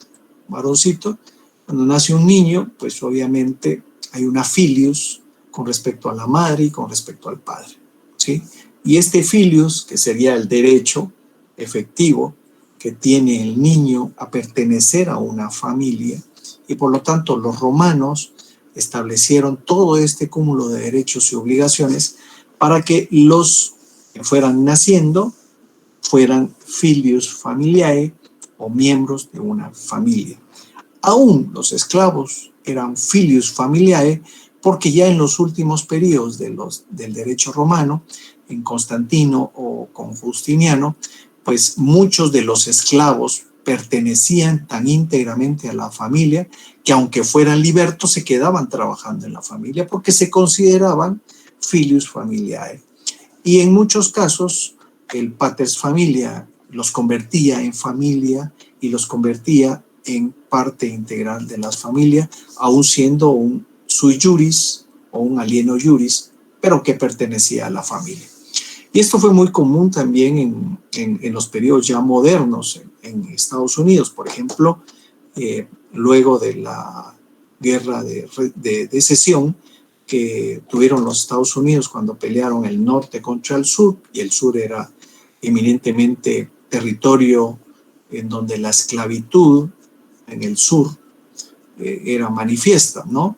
varoncito. Cuando nace un niño, pues obviamente hay una filius con respecto a la madre y con respecto al padre, ¿sí? Y este filius, que sería el derecho efectivo que tiene el niño a pertenecer a una familia, y por lo tanto los romanos establecieron todo este cúmulo de derechos y obligaciones para que los que fueran naciendo fueran filius familiae o miembros de una familia. Aún los esclavos eran filius familiae porque ya en los últimos periodos del derecho romano, en Constantino o con Justiniano, pues muchos de los esclavos pertenecían tan íntegramente a la familia que aunque fueran libertos se quedaban trabajando en la familia porque se consideraban filius familiae. Y en muchos casos el paters familia los convertía en familia y los convertía en parte integral de las familias, aún siendo un sui juris o un alieno juris, pero que pertenecía a la familia. Y esto fue muy común también en los periodos ya modernos en Estados Unidos. Por ejemplo, luego de la guerra de secesión que tuvieron los Estados Unidos cuando pelearon el norte contra el sur, y el sur era eminentemente territorio en donde la esclavitud en el sur era manifiesta, ¿no?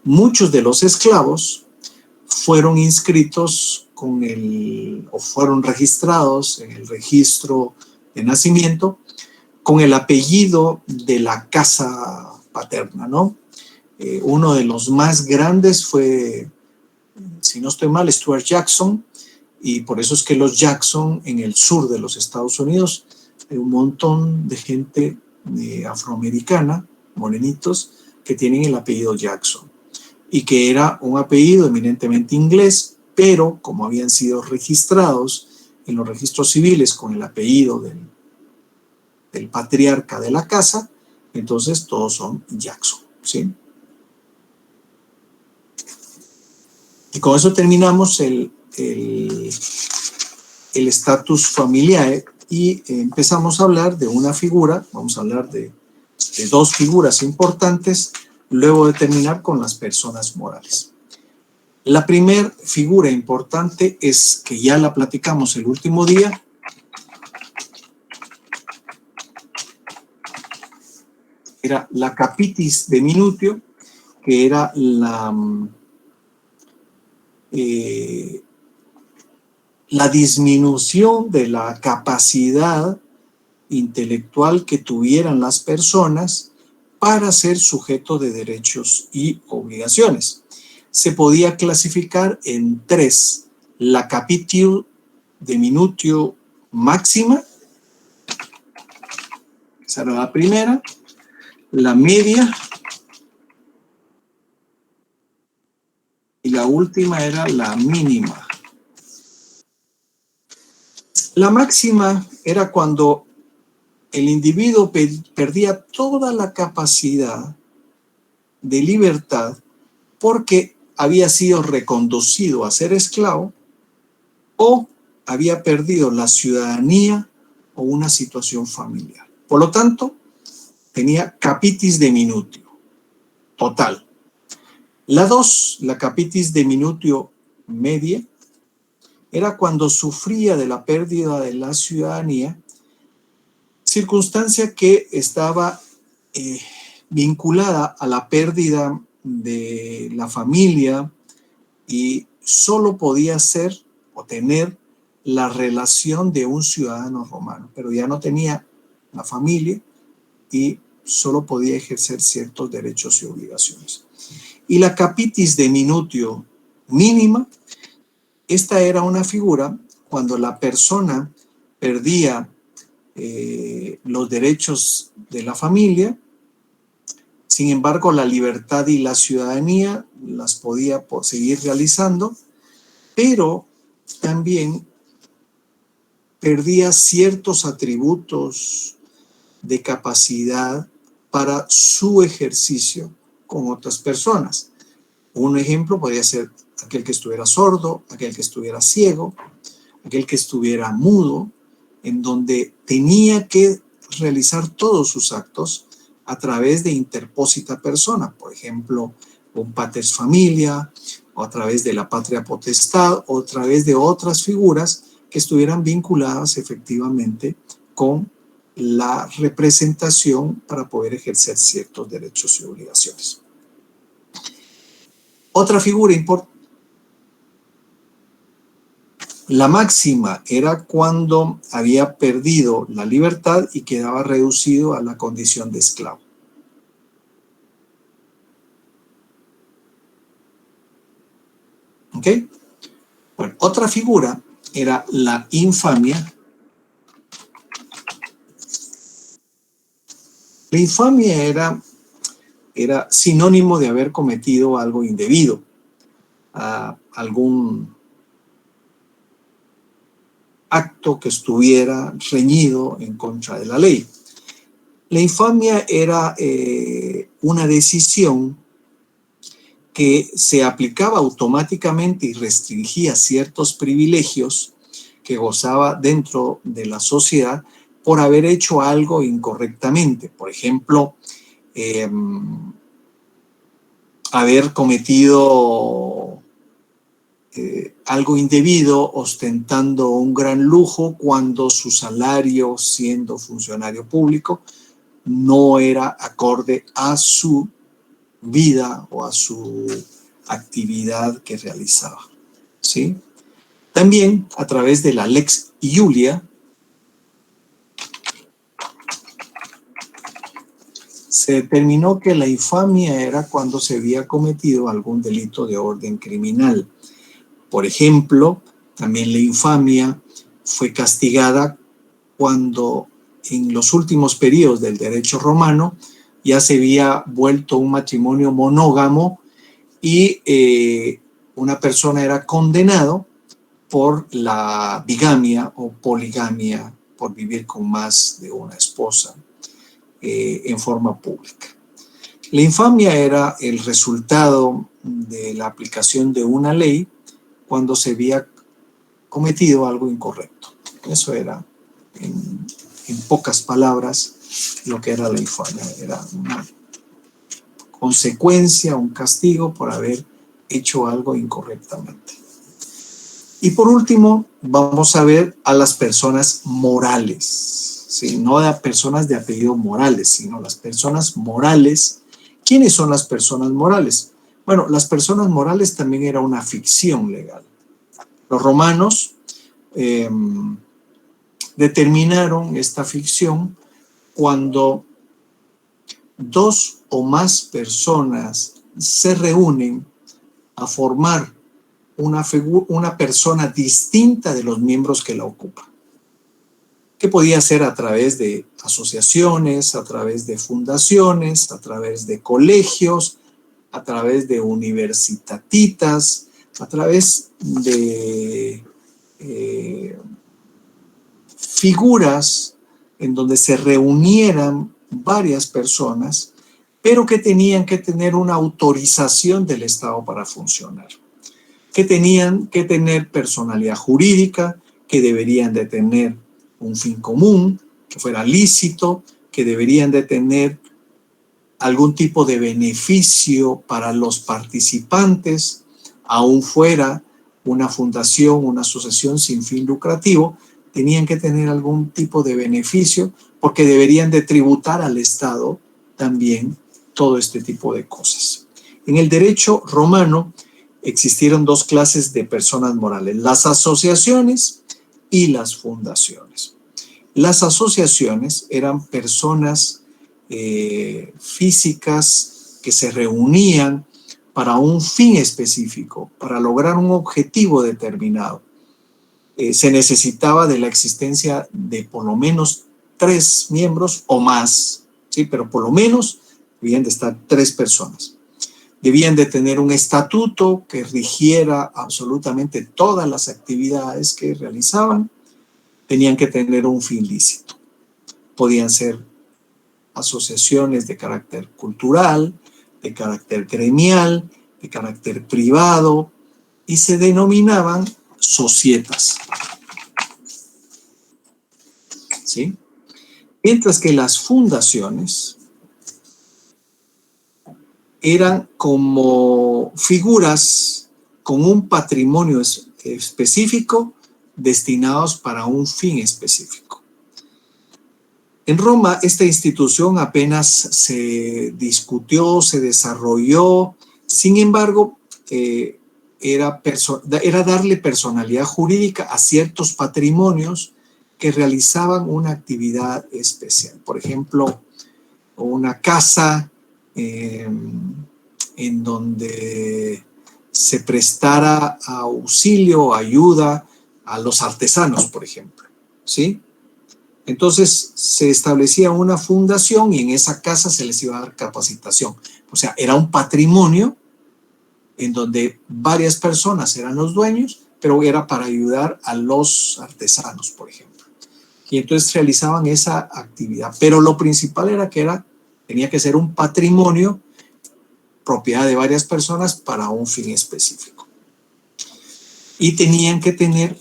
Muchos de los esclavos fueron inscritos o fueron registrados en el registro de nacimiento con el apellido de la casa paterna, ¿no? Uno de los más grandes fue, si no estoy mal, Stuart Jackson, y por eso es que los Jackson en el sur de los Estados Unidos, hay un montón de gente afroamericana, morenitos, que tienen el apellido Jackson, y que era un apellido eminentemente inglés, pero como habían sido registrados en los registros civiles con el apellido del patriarca de la casa, entonces todos son Jackson, ¿sí? Y con eso terminamos el status familiae y empezamos a hablar de una figura. Vamos a hablar de dos figuras importantes, luego de terminar con las personas morales. La primera figura importante es que ya la platicamos el último día. Era la capitis de Minutio, que era la disminución de la capacidad intelectual que tuvieran las personas para ser sujeto de derechos y obligaciones. Se podía clasificar en tres: la capitio de Minutio máxima, esa era la primera, la media, y la última era la mínima. La máxima era cuando el individuo perdía toda la capacidad de libertad porque había sido reconducido a ser esclavo o había perdido la ciudadanía o una situación familiar. Por lo tanto, tenía capitis de Minutio total. La dos, la capitis de Minutio media, era cuando sufría de la pérdida de la ciudadanía, circunstancia que estaba vinculada a la pérdida de la familia y solo podía ser o tener la relación de un ciudadano romano, pero ya no tenía la familia y solo podía ejercer ciertos derechos y obligaciones. Y la capitis de Minutio mínima, esta era una figura cuando la persona perdía los derechos de la familia, sin embargo la libertad y la ciudadanía las podía seguir realizando, pero también perdía ciertos atributos de capacidad para su ejercicio con otras personas. Un ejemplo podría ser aquel que estuviera sordo, aquel que estuviera ciego, aquel que estuviera mudo, en donde tenía que realizar todos sus actos a través de interpósita persona, por ejemplo, un paters familia, o a través de la patria potestad, o a través de otras figuras que estuvieran vinculadas efectivamente con la representación para poder ejercer ciertos derechos y obligaciones. Otra figura importante. La máxima era cuando había perdido la libertad y quedaba reducido a la condición de esclavo. ¿Ok? Bueno, otra figura era la infamia. La infamia era sinónimo de haber cometido algo indebido, algún acto que estuviera reñido en contra de la ley. La infamia era una decisión que se aplicaba automáticamente y restringía ciertos privilegios que gozaba dentro de la sociedad por haber hecho algo incorrectamente. Por ejemplo, haber cometido algo indebido ostentando un gran lujo cuando su salario, siendo funcionario público, no era acorde a su vida o a su actividad que realizaba, ¿sí? También a través de la Lex Iulia se determinó que la infamia era cuando se había cometido algún delito de orden criminal. Por ejemplo, también la infamia fue castigada cuando en los últimos periodos del derecho romano ya se había vuelto un matrimonio monógamo y una persona era condenado por la bigamia o poligamia, por vivir con más de una esposa en forma pública. La infamia era el resultado de la aplicación de una ley cuando se había cometido algo incorrecto. Eso era, en pocas palabras, lo que era la infamia. Era una consecuencia, un castigo por haber hecho algo incorrectamente. Y por último, vamos a ver a las personas morales, ¿sí? No a personas de apellido Morales, sino las personas morales. ¿Quiénes son las personas morales? Bueno, las personas morales también era una ficción legal. Los romanos determinaron esta ficción cuando dos o más personas se reúnen a formar una persona distinta de los miembros que la ocupan, que podía ser a través de asociaciones, a través de fundaciones, a través de colegios, a través de universitatitas, a través de figuras en donde se reunieran varias personas, pero que tenían que tener una autorización del Estado para funcionar, que tenían que tener personalidad jurídica, que deberían de tener un fin común, que fuera lícito, que deberían de tener algún tipo de beneficio para los participantes, aún fuera una fundación, una asociación sin fin lucrativo, tenían que tener algún tipo de beneficio porque deberían de tributar al Estado también todo este tipo de cosas. En el derecho romano existieron dos clases de personas morales, las asociaciones y las fundaciones. Las asociaciones eran personas físicas que se reunían para un fin específico, para lograr un objetivo determinado. Se necesitaba de la existencia de por lo menos 3 miembros o más, ¿sí? Pero por lo menos debían de estar 3 personas. Debían de tener un estatuto que rigiera absolutamente todas las actividades que realizaban. Tenían que tener un fin lícito. Podían ser asociaciones de carácter cultural, de carácter gremial, de carácter privado, y se denominaban societas, ¿sí? Mientras que las fundaciones eran como figuras con un patrimonio específico destinados para un fin específico. En Roma, esta institución apenas se discutió, se desarrolló, sin embargo, era darle personalidad jurídica a ciertos patrimonios que realizaban una actividad especial. Por ejemplo, una casa en donde se prestara auxilio, ayuda a los artesanos, por ejemplo, ¿sí? Entonces se establecía una fundación y en esa casa se les iba a dar capacitación. O sea, era un patrimonio en donde varias personas eran los dueños, pero era para ayudar a los artesanos, por ejemplo. Y entonces realizaban esa actividad. Pero lo principal era que tenía que ser un patrimonio, propiedad de varias personas para un fin específico. Y tenían que tener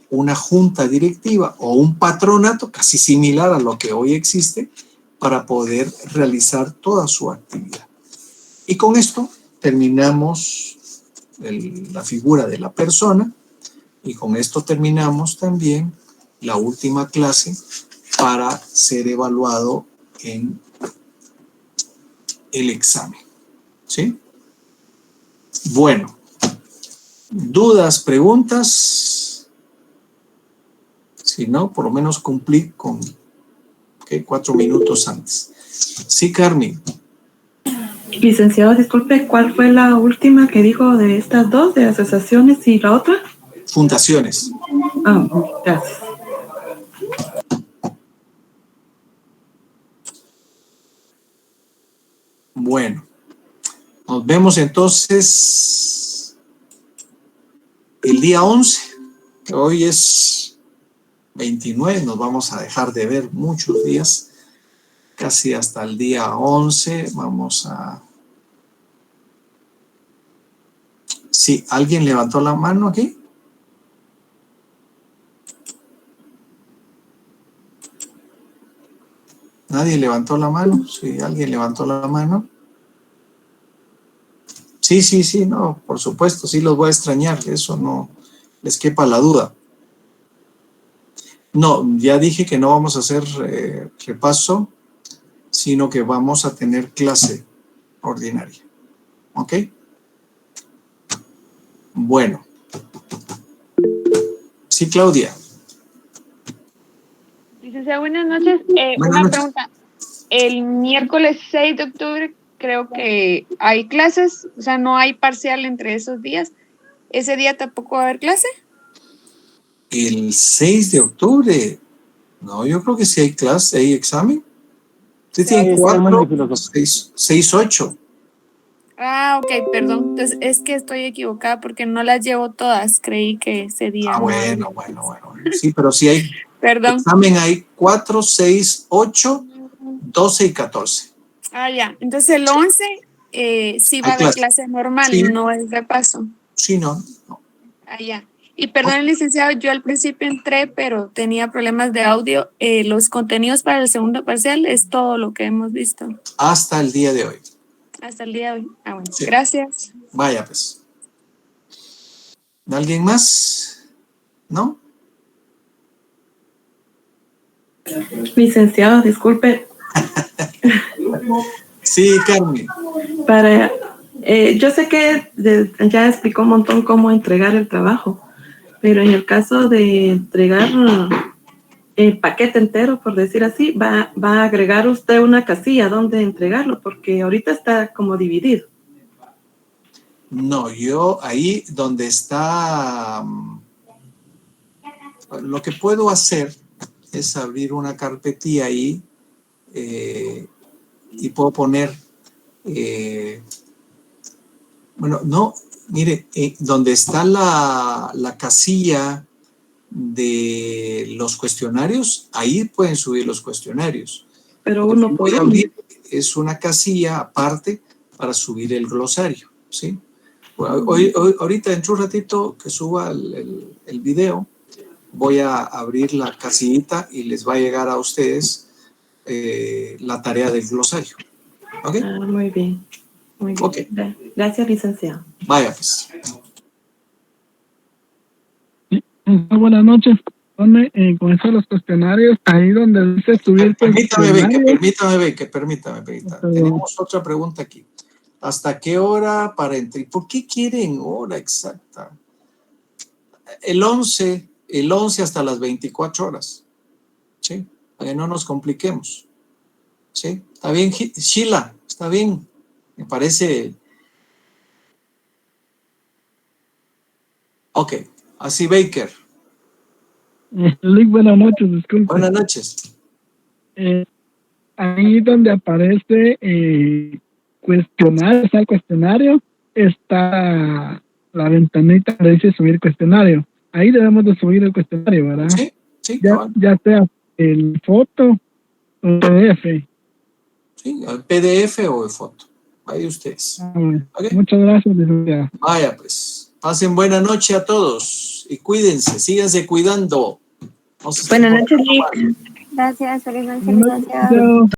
una junta directiva o un patronato casi similar a lo que hoy existe para poder realizar toda su actividad. Y con esto terminamos la figura de la persona y con esto terminamos también la última clase para ser evaluado en el examen. ¿Sí? Bueno, dudas, preguntas. Si no, por lo menos cumplí con 4 minutos antes. Sí, Carmen. Licenciado, disculpe, ¿cuál fue la última que dijo de estas dos, de asociaciones y la otra? Fundaciones. Ah, gracias. Bueno, nos vemos entonces el día 11, que hoy es 29, nos vamos a dejar de ver muchos días, casi hasta el día 11, vamos a... Sí, ¿alguien levantó la mano aquí? ¿Nadie levantó la mano? Sí, alguien levantó la mano. Sí, no, por supuesto, sí los voy a extrañar, eso no les quepa la duda. No, ya dije que no vamos a hacer repaso, sino que vamos a tener clase ordinaria. ¿Ok? Bueno. Sí, Claudia. Licenciada, buenas noches. Una pregunta. El miércoles 6 de octubre creo que hay clases, o sea, no hay parcial entre esos días. ¿Ese día tampoco va a haber clase? El 6 de octubre. No, yo creo que sí hay clase, hay examen. Usted tiene 4, 6, 8. Ah, ok, perdón. Entonces es que estoy equivocada porque no las llevo todas. Creí que ese día. Bueno. Sí, pero sí hay. Perdón. Examen hay 4, 6, 8, 12 y 14. Ah, ya. Entonces el 11 sí va a haber clase normal, sí. No es repaso. Sí, no. Ah, ya. Y perdón, licenciado, yo al principio entré, pero tenía problemas de audio. Los contenidos para el segundo parcial es todo lo que hemos visto. Hasta el día de hoy. Hasta el día de hoy. Ah, bueno. Sí. Gracias. Vaya, pues. ¿Alguien más? ¿No? Licenciado, disculpe. Sí, Carmen. Yo sé que ya explicó un montón cómo entregar el trabajo, pero en el caso de entregar el paquete entero, por decir así, va a agregar usted una casilla donde entregarlo, porque ahorita está como dividido. No, yo ahí donde está, lo que puedo hacer es abrir una carpetilla ahí y puedo poner, bueno, no, mire, donde está la casilla de los cuestionarios, ahí pueden subir los cuestionarios. Pero uno puede abrir, es una casilla aparte para subir el glosario, ¿sí? Ahorita en un ratito que suba el video, voy a abrir la casillita y les va a llegar a ustedes la tarea del glosario. ¿Ok? Muy bien. Muy bien. Okay. Gracias, licenciado. Vaya, pues. Buenas noches. Con eso los cuestionarios, ahí donde dice subir. Permítame. Tenemos otra pregunta aquí. ¿Hasta qué hora para entrar? ¿Por qué quieren hora exacta? El 11 hasta las 24 horas. ¿Sí? Para que no nos compliquemos. ¿Sí? Está bien, Sheila, está bien. Me parece. Ok, así Baker. Lick, buenas noches, disculpe. Buenas noches. Ahí donde aparece cuestionario, está el cuestionario, está la ventanita que dice subir cuestionario. Ahí debemos de subir el cuestionario, ¿verdad? Sí, sí. Ya sea el foto o el PDF. Sí, el PDF o el foto. Ahí ustedes. Okay. Muchas gracias, licenciado. Vaya, pues. Pasen buena noche a todos y cuídense, síganse cuidando. Buenas noches, Lick. Gracias, feliz noche, licenciado.